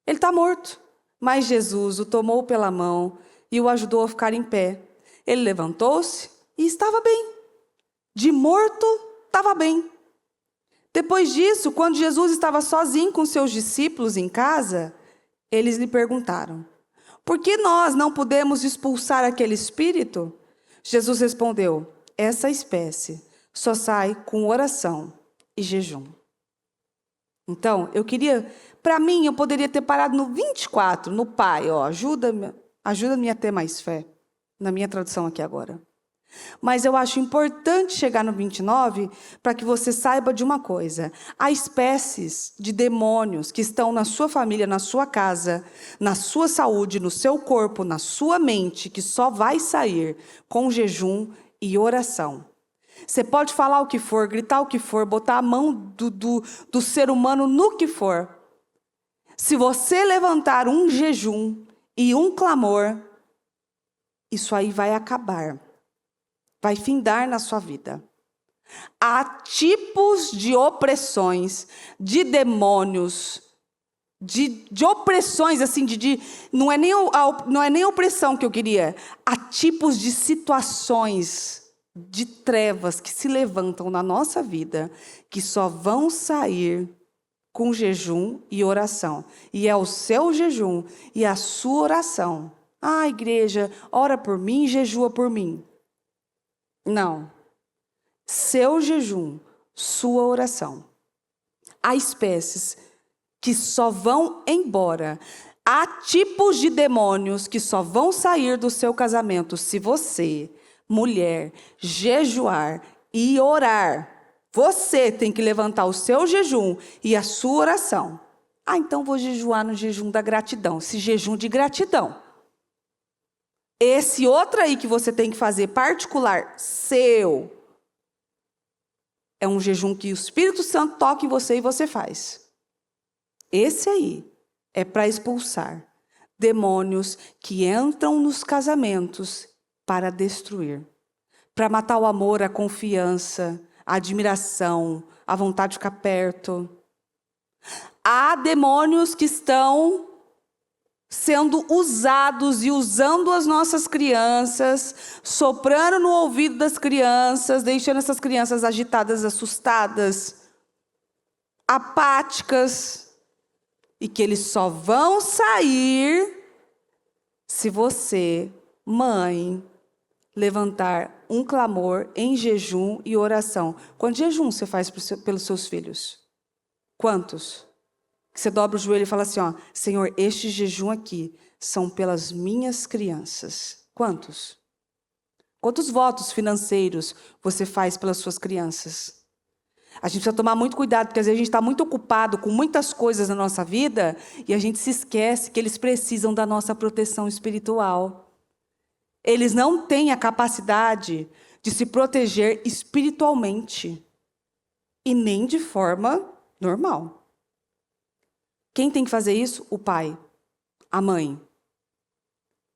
Ele está morto. Mas Jesus o tomou pela mão e o ajudou a ficar em pé. Ele levantou-se e estava bem. De morto, estava bem. Depois disso, quando Jesus estava sozinho com seus discípulos em casa, eles lhe perguntaram, por que nós não podemos expulsar aquele espírito? Jesus respondeu, essa espécie só sai com oração e jejum. Então, eu queria, para mim, eu poderia ter parado no 24, no Pai, ó, ajuda-me a ter mais fé, na minha tradução aqui agora. Mas eu acho importante chegar no 29 para que você saiba de uma coisa. Há espécies de demônios que estão na sua família, na sua casa, na sua saúde, no seu corpo, na sua mente, que só vai sair com jejum e oração. Você pode falar o que for, gritar o que for, botar a mão do ser humano no que for. Se você levantar um jejum e um clamor, isso aí vai acabar. Vai findar na sua vida. Há tipos de opressões, de demônios, de opressões, assim, não é nem a opressão que eu queria. Há tipos de situações, de trevas que se levantam na nossa vida, que só vão sair com jejum e oração. E é o seu jejum e a sua oração. Ah, igreja, ora por mim, jejua por mim. Não. Seu jejum, sua oração. Há espécies que só vão embora. Há tipos de demônios que só vão sair do seu casamento se você, mulher, jejuar e orar. Você tem que levantar o seu jejum e a sua oração. Ah, então vou jejuar no jejum da gratidão. Esse jejum de gratidão. Esse outro aí que você tem que fazer, particular, seu, é um jejum que o Espírito Santo toca em você e você faz. Esse aí é para expulsar demônios que entram nos casamentos para destruir. Para matar o amor, a confiança, a admiração, a vontade de ficar perto. Há demônios que estão sendo usados e usando as nossas crianças, soprando no ouvido das crianças, deixando essas crianças agitadas, assustadas, apáticas, e que eles só vão sair se você, mãe, levantar um clamor em jejum e oração. Quanto jejum você faz pelos seus filhos? Quantos? que você dobra o joelho e fala assim, ó, Senhor, este jejum aqui são pelas minhas crianças. Quantos? Quantos votos financeiros você faz pelas suas crianças? A gente precisa tomar muito cuidado, porque às vezes a gente está muito ocupado com muitas coisas na nossa vida e a gente se esquece que eles precisam da nossa proteção espiritual. Eles não têm a capacidade de se proteger espiritualmente e nem de forma normal. Quem tem que fazer isso? O pai, a mãe.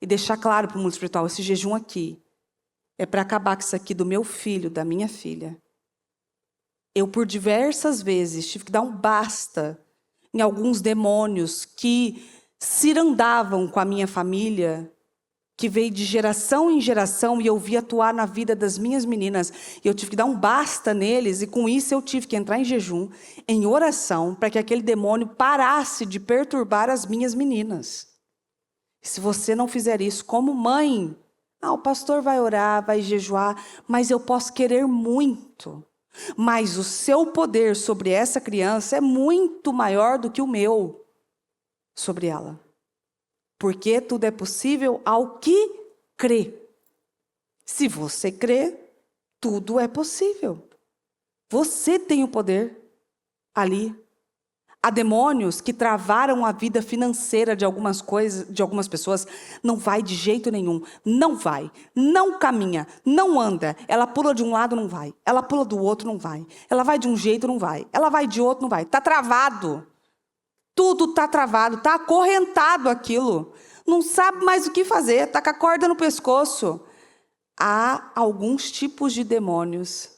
E deixar claro para o mundo espiritual, esse jejum aqui é para acabar com isso aqui do meu filho, da minha filha. Eu, por diversas vezes, tive que dar um basta em alguns demônios que cirandavam com a minha família, que veio de geração em geração, e eu vi atuar na vida das minhas meninas. E eu tive que dar um basta neles, e com isso eu tive que entrar em jejum, em oração, para que aquele demônio parasse de perturbar as minhas meninas. E se você não fizer isso como mãe, o pastor vai orar, vai jejuar, mas eu posso querer muito. Mas o seu poder sobre essa criança é muito maior do que o meu sobre ela. Porque tudo é possível ao que crê. Se você crê, tudo é possível. Você tem o poder ali. Há demônios que travaram a vida financeira de algumas coisas, de algumas pessoas. Não vai de jeito nenhum. Não vai. Não caminha. Não anda. Ela pula de um lado, não vai. Ela pula do outro, não vai. Ela vai de um jeito, não vai. Ela vai de outro, não vai. Está travado. Tudo está travado. Está acorrentado aquilo. Não sabe mais o que fazer. Está com a corda no pescoço. Há alguns tipos de demônios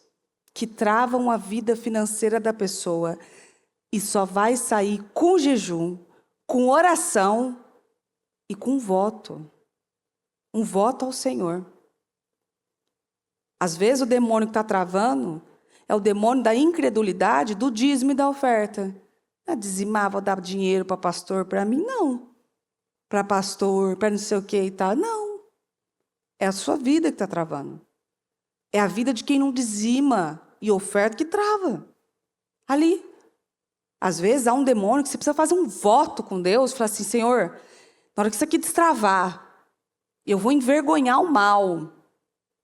que travam a vida financeira da pessoa. E só vai sair com jejum, com oração e com voto. Um voto ao Senhor. Às vezes o demônio que está travando é o demônio da incredulidade, do dízimo e da oferta. Dizimar, vou dar dinheiro para pastor, para mim não. Para pastor, para não sei o que e tal. Não. É a sua vida que está travando. É a vida de quem não dizima e oferta que trava. Ali. Às vezes há um demônio que você precisa fazer um voto com Deus, falar assim, Senhor, na hora que isso aqui destravar, eu vou envergonhar o mal.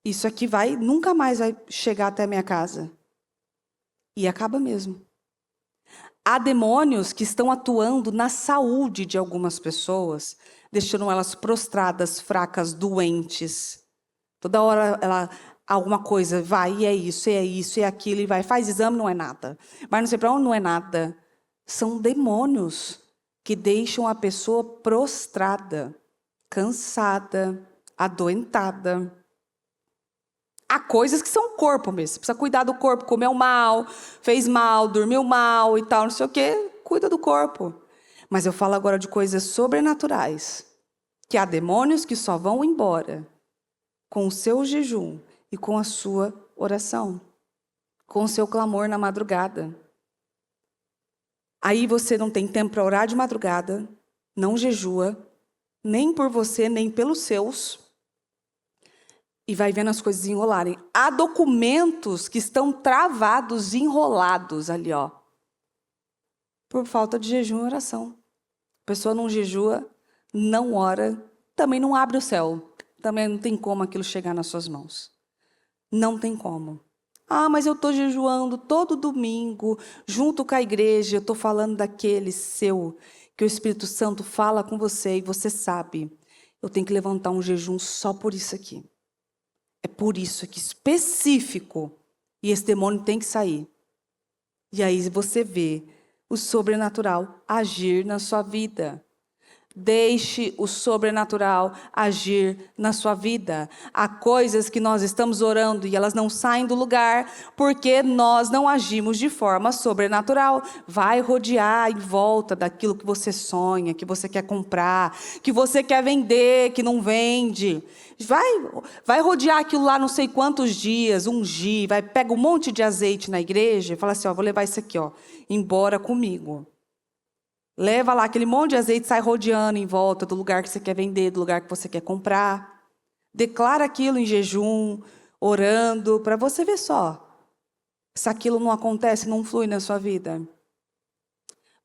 Isso aqui nunca mais vai chegar até a minha casa. E acaba mesmo. Há demônios que estão atuando na saúde de algumas pessoas, deixando elas prostradas, fracas, doentes. Toda hora alguma coisa vai, e é isso, é aquilo, e vai, faz exame, não é nada. Vai não sei para onde, não é nada. São demônios que deixam a pessoa prostrada, cansada, adoentada. Há coisas que são corpo mesmo. Você precisa cuidar do corpo, comeu mal, fez mal, dormiu mal e tal, não sei o quê. Cuida do corpo. Mas eu falo agora de coisas sobrenaturais. Que há demônios que só vão embora com o seu jejum e com a sua oração. Com o seu clamor na madrugada. Aí você não tem tempo para orar de madrugada, não jejua, nem por você, nem pelos seus, e vai vendo as coisas enrolarem. Há documentos que estão travados, enrolados ali, ó, por falta de jejum e oração. A pessoa não jejua, não ora, também não abre o céu, também não tem como aquilo chegar nas suas mãos. Não tem como. Mas eu estou jejuando todo domingo, junto com a igreja, eu estou falando daquele seu, que o Espírito Santo fala com você e você sabe, eu tenho que levantar um jejum só por isso aqui. É por isso aqui, específico, e esse demônio tem que sair. E aí você vê o sobrenatural agir na sua vida. Deixe o sobrenatural agir na sua vida. Há coisas que nós estamos orando e elas não saem do lugar porque nós não agimos de forma sobrenatural. Vai rodear em volta daquilo que você sonha, que você quer comprar, que você quer vender, que não vende. Vai rodear aquilo lá não sei quantos dias, ungir, pega um monte de azeite na igreja e fala assim, vou levar isso aqui, embora comigo. Leva lá aquele monte de azeite, sai rodeando em volta do lugar que você quer vender, do lugar que você quer comprar. Declara aquilo em jejum, orando, para você ver só. Se aquilo não acontece, não flui na sua vida.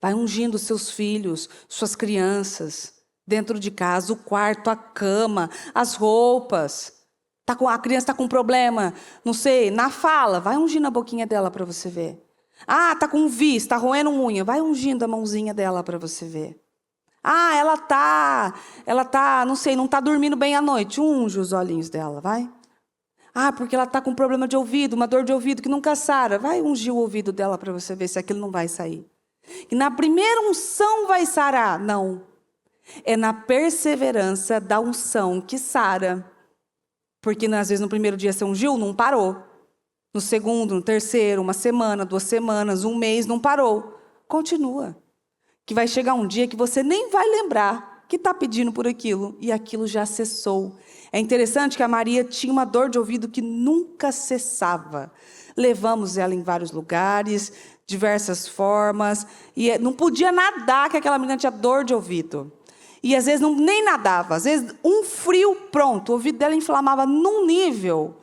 Vai ungindo seus filhos, suas crianças, dentro de casa, o quarto, a cama, as roupas. A criança está com um problema, não sei, na fala, vai ungindo a boquinha dela para você ver. Ah, está com um vício, está roendo unha, vai ungindo a mãozinha dela para você ver. Ah, ela tá, não sei, não está dormindo bem à noite, unge os olhinhos dela, vai. Ah, porque ela está com um problema de ouvido, uma dor de ouvido que nunca sara, vai ungir o ouvido dela para você ver se aquilo não vai sair. E na primeira unção vai sarar, não. É na perseverança da unção que sara. Porque às vezes no primeiro dia você ungiu, não parou. No segundo, no terceiro, uma semana, 2 semanas, um mês, não parou. Continua. Que vai chegar um dia que você nem vai lembrar que está pedindo por aquilo. E aquilo já cessou. É interessante que a Maria tinha uma dor de ouvido que nunca cessava. Levamos ela em vários lugares, diversas formas. E não podia nadar, que aquela menina tinha dor de ouvido. E às vezes nem nadava, às vezes um frio, pronto, o ouvido dela inflamava num nível,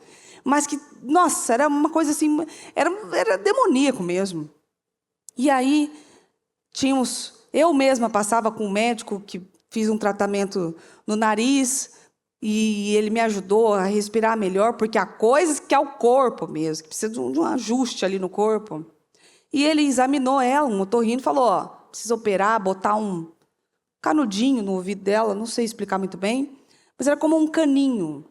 mas que, nossa, era uma coisa assim, era demoníaco mesmo. E aí, eu mesma passava com um médico que fiz um tratamento no nariz, e ele me ajudou a respirar melhor, porque há coisas que é o corpo mesmo, que precisa de um ajuste ali no corpo. E ele examinou ela, um otorrino, e falou, ó, precisa operar, botar um canudinho no ouvido dela, não sei explicar muito bem, mas era como um caninho,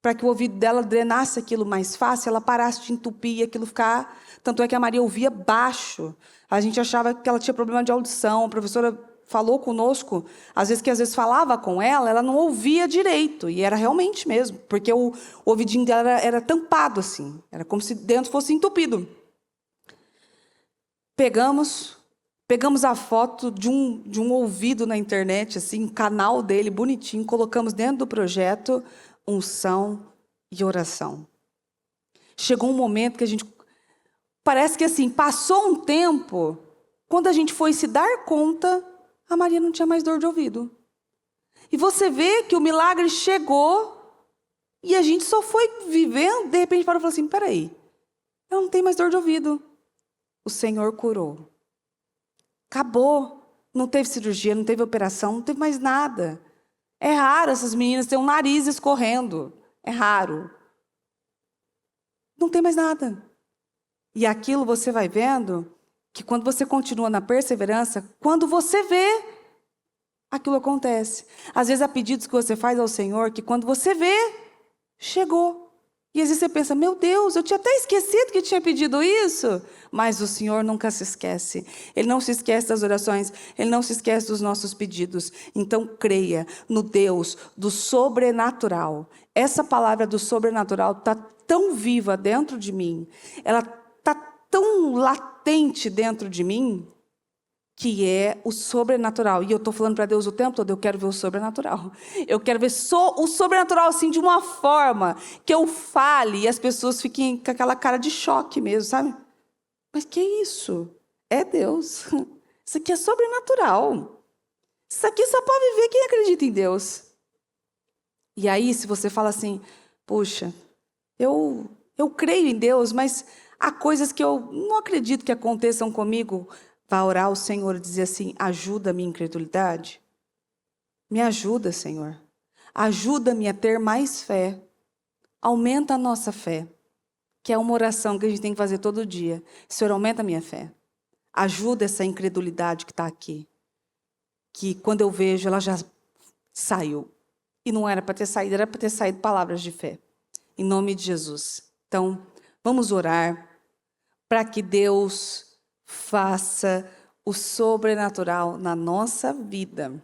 para que o ouvido dela drenasse aquilo mais fácil, ela parasse de entupir e aquilo ficar... Tanto é que a Maria ouvia baixo. A gente achava que ela tinha problema de audição. A professora falou conosco, às vezes falava com ela não ouvia direito, e era realmente mesmo, porque o ouvidinho dela era tampado assim, era como se dentro fosse entupido. Pegamos a foto de um ouvido na internet, assim, um canal dele bonitinho, colocamos dentro do projeto unção e oração. Chegou um momento que a gente... Parece que assim, passou um tempo, quando a gente foi se dar conta, a Maria não tinha mais dor de ouvido. E você vê que o milagre chegou e a gente só foi vivendo, de repente parou e falou assim, peraí, ela não tem mais dor de ouvido. O Senhor curou. Acabou. Não teve cirurgia, não teve operação, não teve mais nada. É raro essas meninas terem um nariz escorrendo. É raro. Não tem mais nada. E aquilo você vai vendo que quando você continua na perseverança, quando você vê, aquilo acontece. Às vezes há pedidos que você faz ao Senhor que quando você vê, chegou. E às vezes você pensa, meu Deus, eu tinha até esquecido que tinha pedido isso. Mas o Senhor nunca se esquece. Ele não se esquece das orações, Ele não se esquece dos nossos pedidos. Então creia no Deus do sobrenatural. Essa palavra do sobrenatural está tão viva dentro de mim, ela está tão latente dentro de mim, que é o sobrenatural. E eu estou falando para Deus o tempo todo, eu quero ver o sobrenatural. Eu quero ver o sobrenatural assim, de uma forma que eu fale e as pessoas fiquem com aquela cara de choque mesmo, sabe? Mas que isso? É Deus. Isso aqui é sobrenatural. Isso aqui só pode viver quem acredita em Deus. E aí, se você fala assim, puxa, eu creio em Deus, mas há coisas que eu não acredito que aconteçam comigo. Vai orar ao Senhor e dizer assim, ajuda a minha incredulidade. Me ajuda, Senhor. Ajuda-me a ter mais fé. Aumenta a nossa fé. Que é uma oração que a gente tem que fazer todo dia. Senhor, aumenta a minha fé. Ajuda essa incredulidade que está aqui. Que quando eu vejo, ela já saiu. E não era para ter saído, era para ter saído palavras de fé. Em nome de Jesus. Então, vamos orar para que Deus faça o sobrenatural na nossa vida.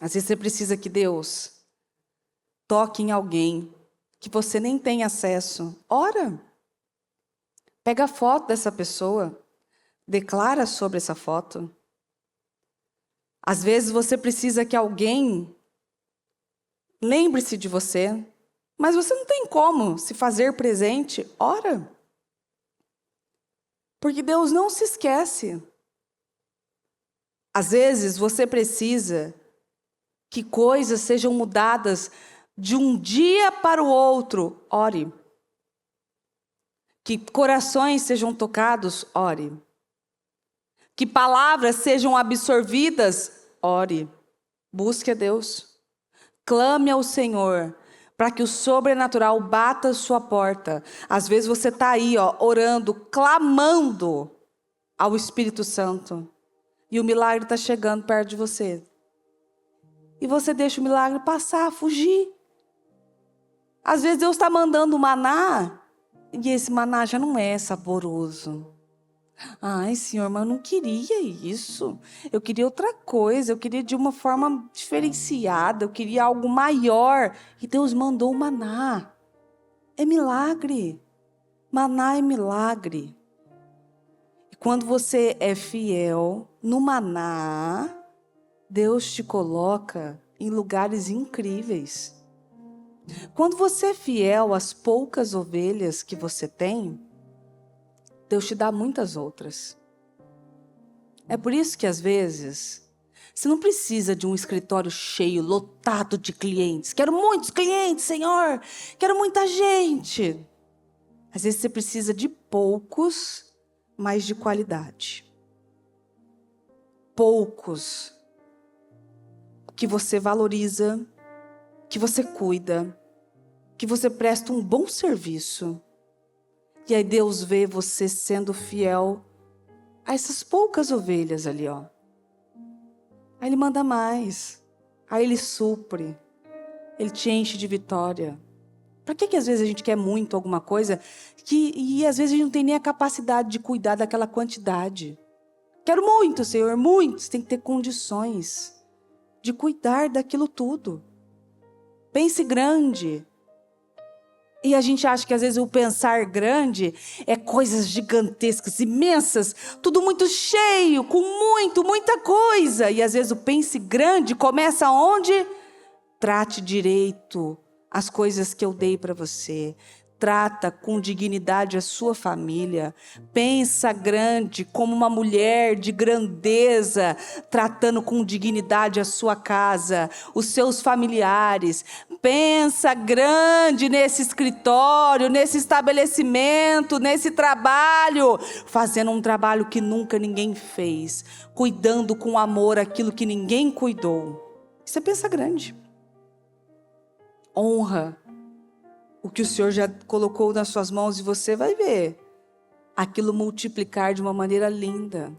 Às vezes você precisa que Deus toque em alguém que você nem tem acesso. Ora. Pega a foto dessa pessoa. Declara sobre essa foto. Às vezes você precisa que alguém lembre-se de você, mas você não tem como se fazer presente. Ora. Porque Deus não se esquece. Às vezes você precisa que coisas sejam mudadas de um dia para o outro. Ore. Que corações sejam tocados. Ore. que palavras sejam absorvidas, ore, busque a Deus. Clame ao Senhor, para que o sobrenatural bata a sua porta. Às vezes você está aí, orando, clamando ao Espírito Santo. E o milagre está chegando perto de você. E você deixa o milagre passar, fugir. Às vezes Deus está mandando maná, e esse maná já não é saboroso. Ai, Senhor, mas eu não queria isso. Eu queria outra coisa, eu queria de uma forma diferenciada, eu queria algo maior. E Deus mandou o maná. É milagre. Maná é milagre. E quando você é fiel no maná, Deus te coloca em lugares incríveis. Quando você é fiel às poucas ovelhas que você tem, Deus te dá muitas outras. É por isso que às vezes, você não precisa de um escritório cheio, lotado de clientes. Quero muitos clientes, Senhor. Quero muita gente. Às vezes você precisa de poucos, mas de qualidade. Poucos que você valoriza, que você cuida, que você presta um bom serviço. E aí Deus vê você sendo fiel a essas poucas ovelhas ali, ó. Aí Ele manda mais. Aí Ele supre. Ele te enche de vitória. Para que às vezes a gente quer muito alguma coisa e às vezes a gente não tem nem a capacidade de cuidar daquela quantidade? Quero muito, Senhor, muito. Você tem que ter condições de cuidar daquilo tudo. Pense grande. E a gente acha que às vezes o pensar grande é coisas gigantescas, imensas, tudo muito cheio, com muita coisa. E às vezes o pense grande começa onde? Trate direito as coisas que eu dei para você. Trata com dignidade a sua família. Pensa grande como uma mulher de grandeza, tratando com dignidade a sua casa, os seus familiares. Pensa grande nesse escritório, nesse estabelecimento, nesse trabalho, fazendo um trabalho que nunca ninguém fez, cuidando com amor aquilo que ninguém cuidou. Você pensa grande. Honra o que o Senhor já colocou nas suas mãos e você vai ver aquilo multiplicar de uma maneira linda.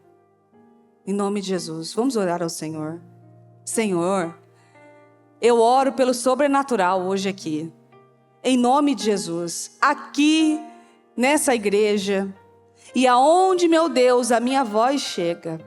Em nome de Jesus, vamos orar ao Senhor. Senhor, eu oro pelo sobrenatural hoje aqui. Em nome de Jesus, aqui nessa igreja e aonde, meu Deus, a minha voz chega.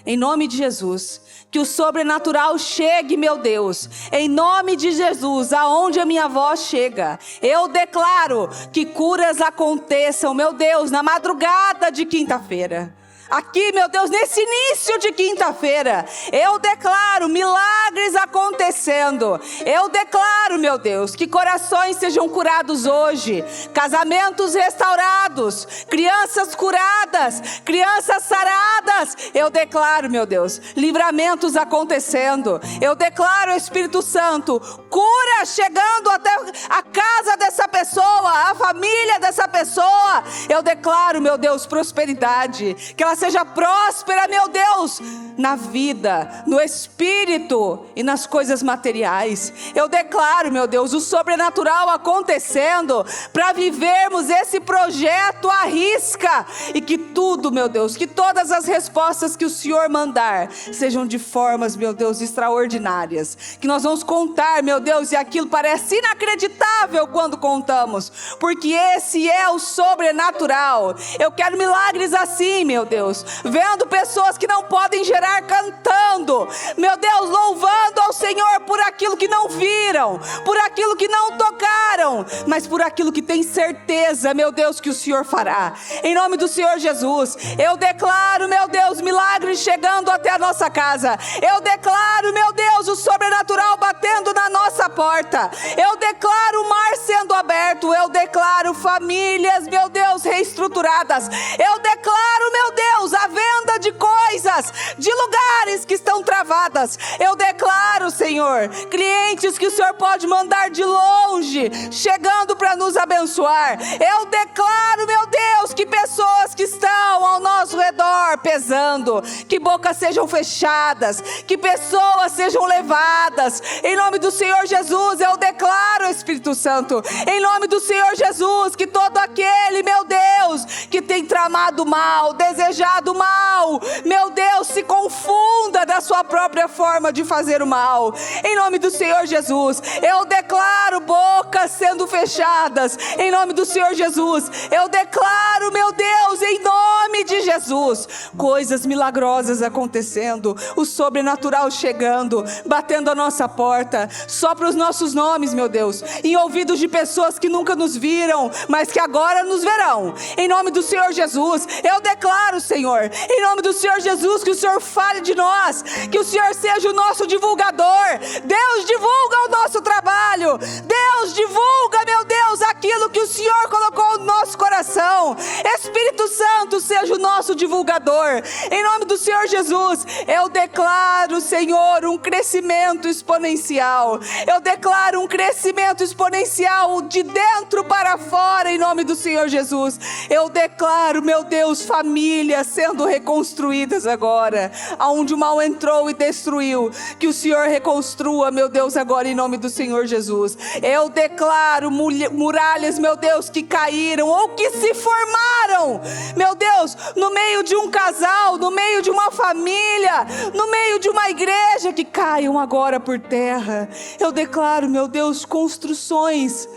Em nome de Jesus, que o sobrenatural chegue, meu Deus. Em nome de Jesus, aonde a minha voz chega. Eu declaro que curas aconteçam, meu Deus, na madrugada de quinta-feira. Aqui, meu Deus, nesse início de quinta-feira, eu declaro milagres acontecendo. Eu declaro, meu Deus, que corações sejam curados hoje, casamentos restaurados, crianças curadas, crianças saradas. Eu declaro, meu Deus, livramentos acontecendo. Eu declaro, Espírito Santo, cura chegando até a casa dessa pessoa, a família dessa pessoa. Eu declaro, meu Deus, prosperidade, que ela seja próspera, meu Deus, na vida, no espírito e nas coisas materiais. Eu declaro, meu Deus, o sobrenatural acontecendo para vivermos esse projeto à risca e que tudo, meu Deus, que todas as respostas que o Senhor mandar sejam de formas, meu Deus, extraordinárias, que nós vamos contar, meu Deus, e aquilo parece inacreditável quando contamos, porque esse é o sobrenatural. Eu quero milagres assim, meu Deus, vendo pessoas que não podem gerar cantando, meu Deus, louvando ao Senhor por aquilo que não viram, por aquilo que não tocaram, mas por aquilo que tem certeza, meu Deus, que o Senhor fará. Em nome do Senhor Jesus, eu declaro, meu Deus, milagres chegando até a nossa casa. Eu declaro, meu Deus, o sobrenatural batendo na nossa porta. Eu declaro o mar sendo aberto. Eu declaro famílias, meu Deus, reestruturadas. Eu declaro, meu Deus, a venda de coisas, de lugares que estão travadas. Eu declaro, Senhor, clientes que o Senhor pode mandar de longe, chegando para nos abençoar. Eu declaro, meu Deus, que pessoas que estão ao nosso redor pesando, que bocas sejam fechadas, que pessoas sejam levadas. Em nome do Senhor Jesus, eu declaro, Espírito Santo, em nome do Senhor Jesus, que todo aquele, meu Deus, que tem tramado mal, desejado mal, meu Deus, se confunda da sua própria forma de fazer o mal. Em nome do Senhor Jesus, eu declaro bocas sendo fechadas. Em nome do Senhor Jesus, eu declaro, meu Deus, em nome de Jesus, coisas milagrosas acontecendo, o sobrenatural chegando, batendo a nossa porta, só para os nossos nomes, meu Deus, em ouvidos de pessoas que nunca nos viram, mas que agora nos verão. Em nome do Senhor Jesus, eu declaro, Senhor, em nome do Senhor Jesus, que o Senhor fale de nós, que o Senhor seja o nosso divulgador. Deus, divulga o nosso trabalho. Deus, divulga, meu Deus, aquilo que o Senhor colocou no nosso coração. Espírito Santo, seja o nosso divulgador. Em nome do Senhor Jesus, eu declaro, Senhor, um crescimento exponencial. Eu declaro um crescimento exponencial de dentro para fora, em nome do Senhor Jesus. Eu declaro, meu Deus, famílias sendo reconstruídas agora, aonde o mal entrou e destruiu, que o Senhor reconstrua, meu Deus, agora em nome do Senhor Jesus. Eu declaro muralhas, meu Deus, que caíram ou que se formaram, meu Deus, no meio de um casal, no meio de uma família, no meio de uma igreja, que caiam agora por terra. Eu declaro, meu Deus, construções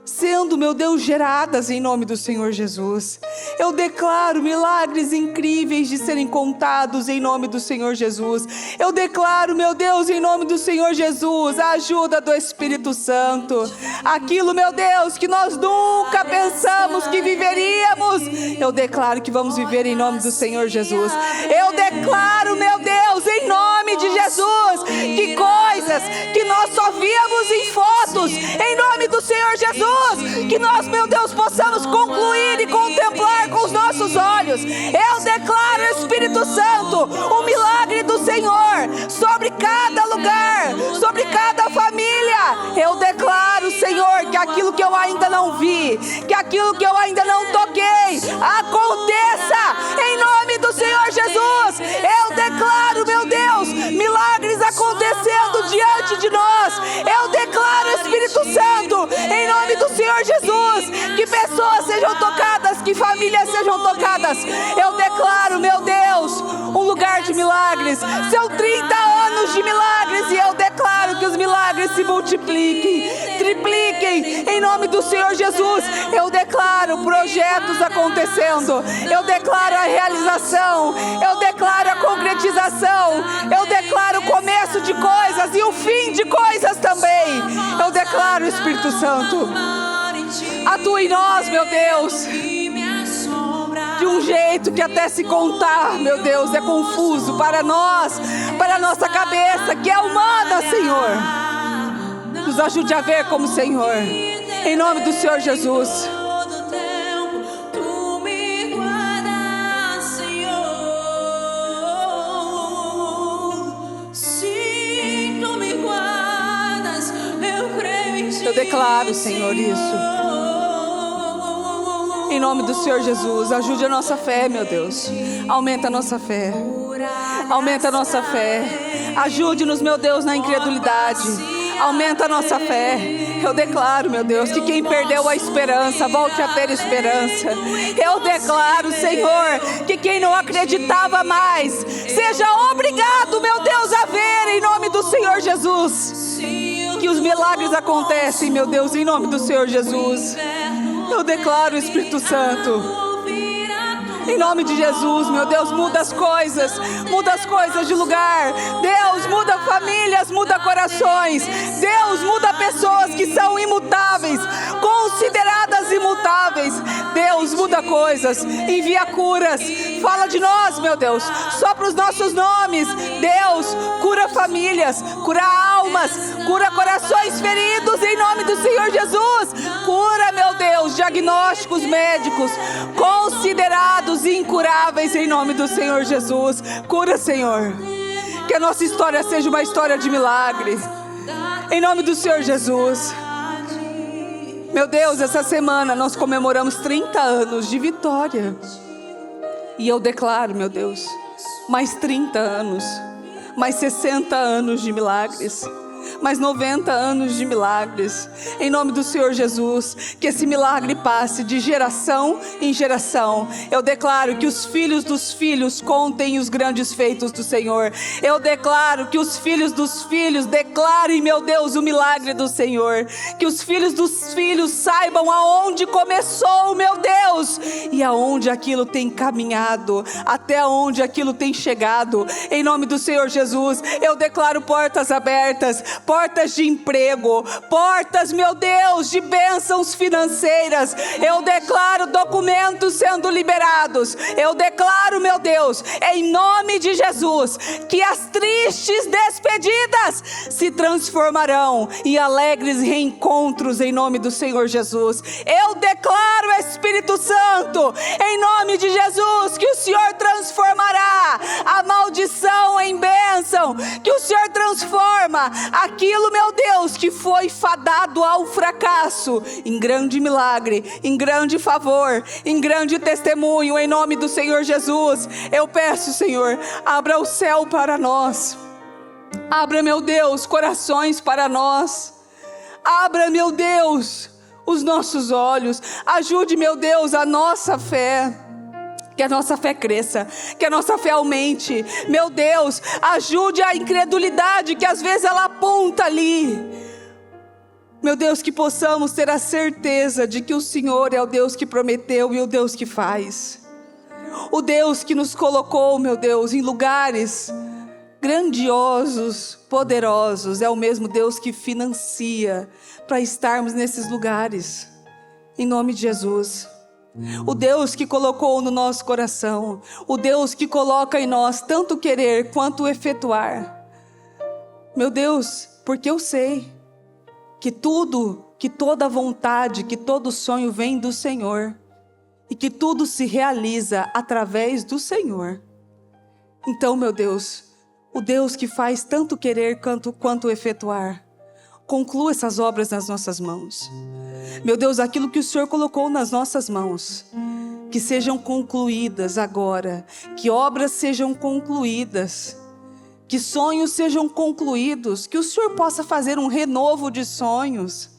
sendo, meu Deus, geradas em nome do Senhor Jesus. Eu declaro milagres incríveis de serem contados em nome do Senhor Jesus. Eu declaro, meu Deus, em nome do Senhor Jesus, a ajuda do Espírito Santo. Aquilo, meu Deus, que nós nunca pensamos que viveríamos, eu declaro que vamos viver em nome do Senhor Jesus. Eu declaro, meu Deus, em nome de Jesus, que coisas que nós só víamos em fotos, em nome do Senhor Jesus, que nós, meu Deus, possamos concluir e contemplar com os nossos olhos. Eu declaro, Espírito Santo, o milagre do Senhor sobre cada lugar, sobre cada família. Eu declaro, Senhor, que aquilo que eu ainda não vi, que aquilo que eu ainda não toquei, aconteça em nome do Senhor Jesus. Eu declaro, meu Deus, milagres acontecendo diante de nós. Eu declaro, Espírito Santo, em nome do Senhor Jesus, que pessoas sejam tocadas, que famílias sejam tocadas. Eu declaro, meu Deus, um lugar de milagres. São 30 anos de milagres e eu declaro que os milagres se multipliquem, tripliquem em nome do Senhor Jesus. Eu declaro projetos acontecendo, eu declaro a realização, eu declaro a concretização, eu declaro o começo de coisas e o fim de coisas também. Eu declaro, Espírito Santo, atua em nós, meu Deus, de um jeito que até se contar, meu Deus, é confuso para nós, para a nossa cabeça que é humana, Senhor. Nos ajude a ver como Senhor, em nome do Senhor Jesus. Eu declaro, Senhor, isso. Em nome do Senhor Jesus, ajude a nossa fé, meu Deus. Aumenta a nossa fé. Aumenta a nossa fé. Ajude-nos, meu Deus, na incredulidade. Aumenta a nossa fé. Eu declaro, meu Deus, que quem perdeu a esperança, volte a ter esperança. Eu declaro, Senhor, que quem não acreditava mais, seja obrigado, meu Deus, a ver em nome do Senhor Jesus. Que os milagres acontecem, meu Deus, em nome do Senhor Jesus. Eu declaro, Espírito Santo, em nome de Jesus, meu Deus, muda as coisas de lugar. Deus, muda famílias, muda corações. Deus, muda pessoas que são imutáveis, consideradas imutáveis. incuráveis. Deus, muda coisas, envia curas. Fala de nós, meu Deus, sopra os nossos nomes. Deus, cura famílias, cura almas, cura corações feridos em nome do Senhor Jesus. Cura, meu Deus, diagnósticos médicos considerados incuráveis em nome do Senhor Jesus. Cura, Senhor. Que a nossa história seja uma história de milagre. Em nome do Senhor Jesus. Meu Deus, essa semana nós comemoramos 30 anos de vitória. E eu declaro, meu Deus, mais 30 anos, mais 60 anos de milagres, mais 90 anos de milagres. Em nome do Senhor Jesus, que esse milagre passe de geração em geração. Eu declaro que os filhos dos filhos contem os grandes feitos do Senhor. Eu declaro que os filhos dos filhos declarem, meu Deus, o milagre do Senhor. Que os filhos dos filhos saibam aonde começou, meu Deus, e aonde aquilo tem caminhado, até onde aquilo tem chegado. Em nome do Senhor Jesus, eu declaro portas abertas, portas de emprego, portas, meu Deus, de bênçãos financeiras. Eu declaro documentos sendo liberados. Eu declaro, meu Deus, em nome de Jesus, que as tristes despedidas se transformarão em alegres reencontros em nome do Senhor Jesus. Eu declaro, Espírito Santo, em nome de Jesus, que o Senhor transformará a maldição em bênção, que o Senhor transforma aquilo, meu Deus, que foi fadado ao fracasso, em grande milagre, em grande favor, em grande testemunho, em nome do Senhor Jesus. Eu peço, Senhor, abra o céu para nós. Abra, meu Deus, corações para nós. Abra, meu Deus, os nossos olhos. Ajude, meu Deus, a nossa fé. Que a nossa fé cresça, que a nossa fé aumente. Meu Deus, ajude a incredulidade que às vezes ela aponta ali. Meu Deus, que possamos ter a certeza de que o Senhor é o Deus que prometeu e o Deus que faz. O Deus que nos colocou, meu Deus, em lugares grandiosos, poderosos. É o mesmo Deus que financia para estarmos nesses lugares. Em nome de Jesus. O Deus que colocou no nosso coração, o Deus que coloca em nós tanto querer quanto efetuar. Meu Deus, porque eu sei que tudo, que toda vontade, que todo sonho vem do Senhor e que tudo se realiza através do Senhor. Então, meu Deus, o Deus que faz tanto querer quanto efetuar, conclua essas obras nas nossas mãos. Meu Deus, aquilo que o Senhor colocou nas nossas mãos, que sejam concluídas agora, que obras sejam concluídas, que sonhos sejam concluídos, que o Senhor possa fazer um renovo de sonhos,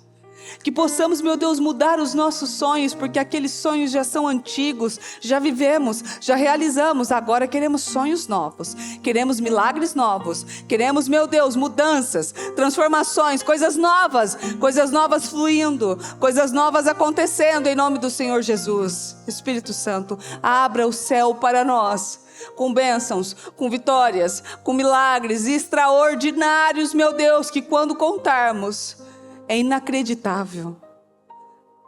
que possamos, meu Deus, mudar os nossos sonhos, porque aqueles sonhos já são antigos, já vivemos, já realizamos, agora queremos sonhos novos, queremos milagres novos, queremos, meu Deus, mudanças, transformações, coisas novas fluindo, coisas novas acontecendo em nome do Senhor Jesus. Espírito Santo, abra o céu para nós, com bênçãos, com vitórias, com milagres extraordinários, meu Deus, que quando contarmos, é inacreditável.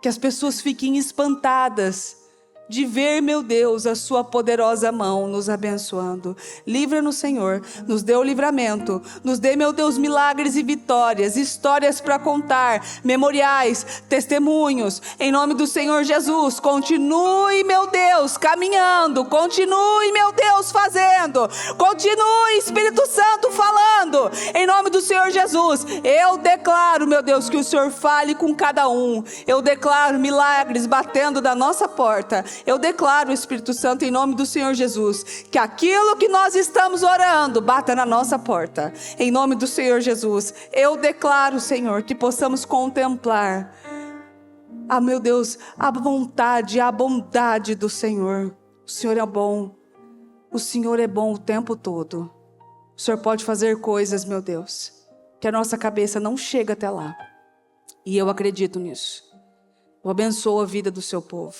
Que as pessoas fiquem espantadas de ver, meu Deus, a sua poderosa mão nos abençoando. Livra-nos, Senhor, nos dê o livramento, nos dê, meu Deus, milagres e vitórias, histórias para contar, memoriais, testemunhos, em nome do Senhor Jesus. Continue, meu Deus, caminhando, continue, meu Deus, fazendo, continue, Espírito Santo, falando, em nome do Senhor Jesus. Eu declaro, meu Deus, que o Senhor fale com cada um. Eu declaro milagres batendo da nossa porta. Eu declaro, Espírito Santo, em nome do Senhor Jesus, que aquilo que nós estamos orando bata na nossa porta. Em nome do Senhor Jesus, eu declaro, Senhor, que possamos contemplar, meu Deus, a vontade, a bondade do Senhor. O Senhor é bom. O Senhor é bom o tempo todo. O Senhor pode fazer coisas, meu Deus, que a nossa cabeça não chega até lá. E eu acredito nisso. Eu abençoo a vida do seu povo.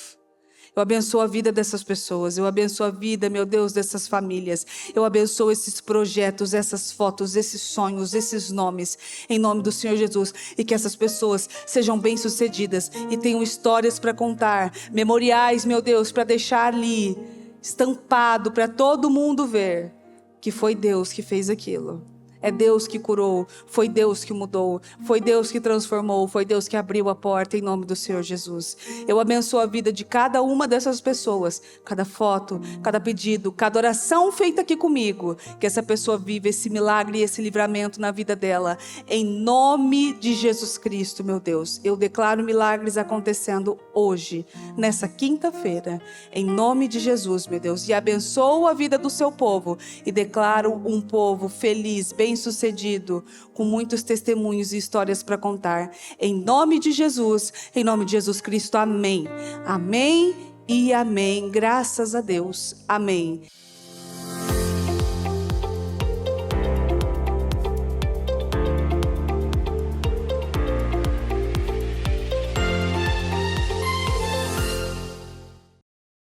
Eu abençoo a vida dessas pessoas, eu abençoo a vida, meu Deus, dessas famílias. Eu abençoo esses projetos, essas fotos, esses sonhos, esses nomes, em nome do Senhor Jesus. E que essas pessoas sejam bem-sucedidas e tenham histórias para contar, memoriais, meu Deus, para deixar ali, estampado para todo mundo ver que foi Deus que fez aquilo. É Deus que curou, foi Deus que mudou, foi Deus que transformou, foi Deus que abriu a porta em nome do Senhor Jesus. Eu abençoo a vida de cada uma dessas pessoas, cada foto, cada pedido, cada oração feita aqui comigo, que essa pessoa viva esse milagre e esse livramento na vida dela, em nome de Jesus Cristo, meu Deus. Eu declaro milagres acontecendo hoje, nessa quinta-feira, em nome de Jesus, meu Deus, e abençoo a vida do seu povo, e declaro um povo feliz, bem-sucedido, com muitos testemunhos e histórias para contar. Em nome de Jesus Cristo, amém. Amém e amém. Graças a Deus. Amém.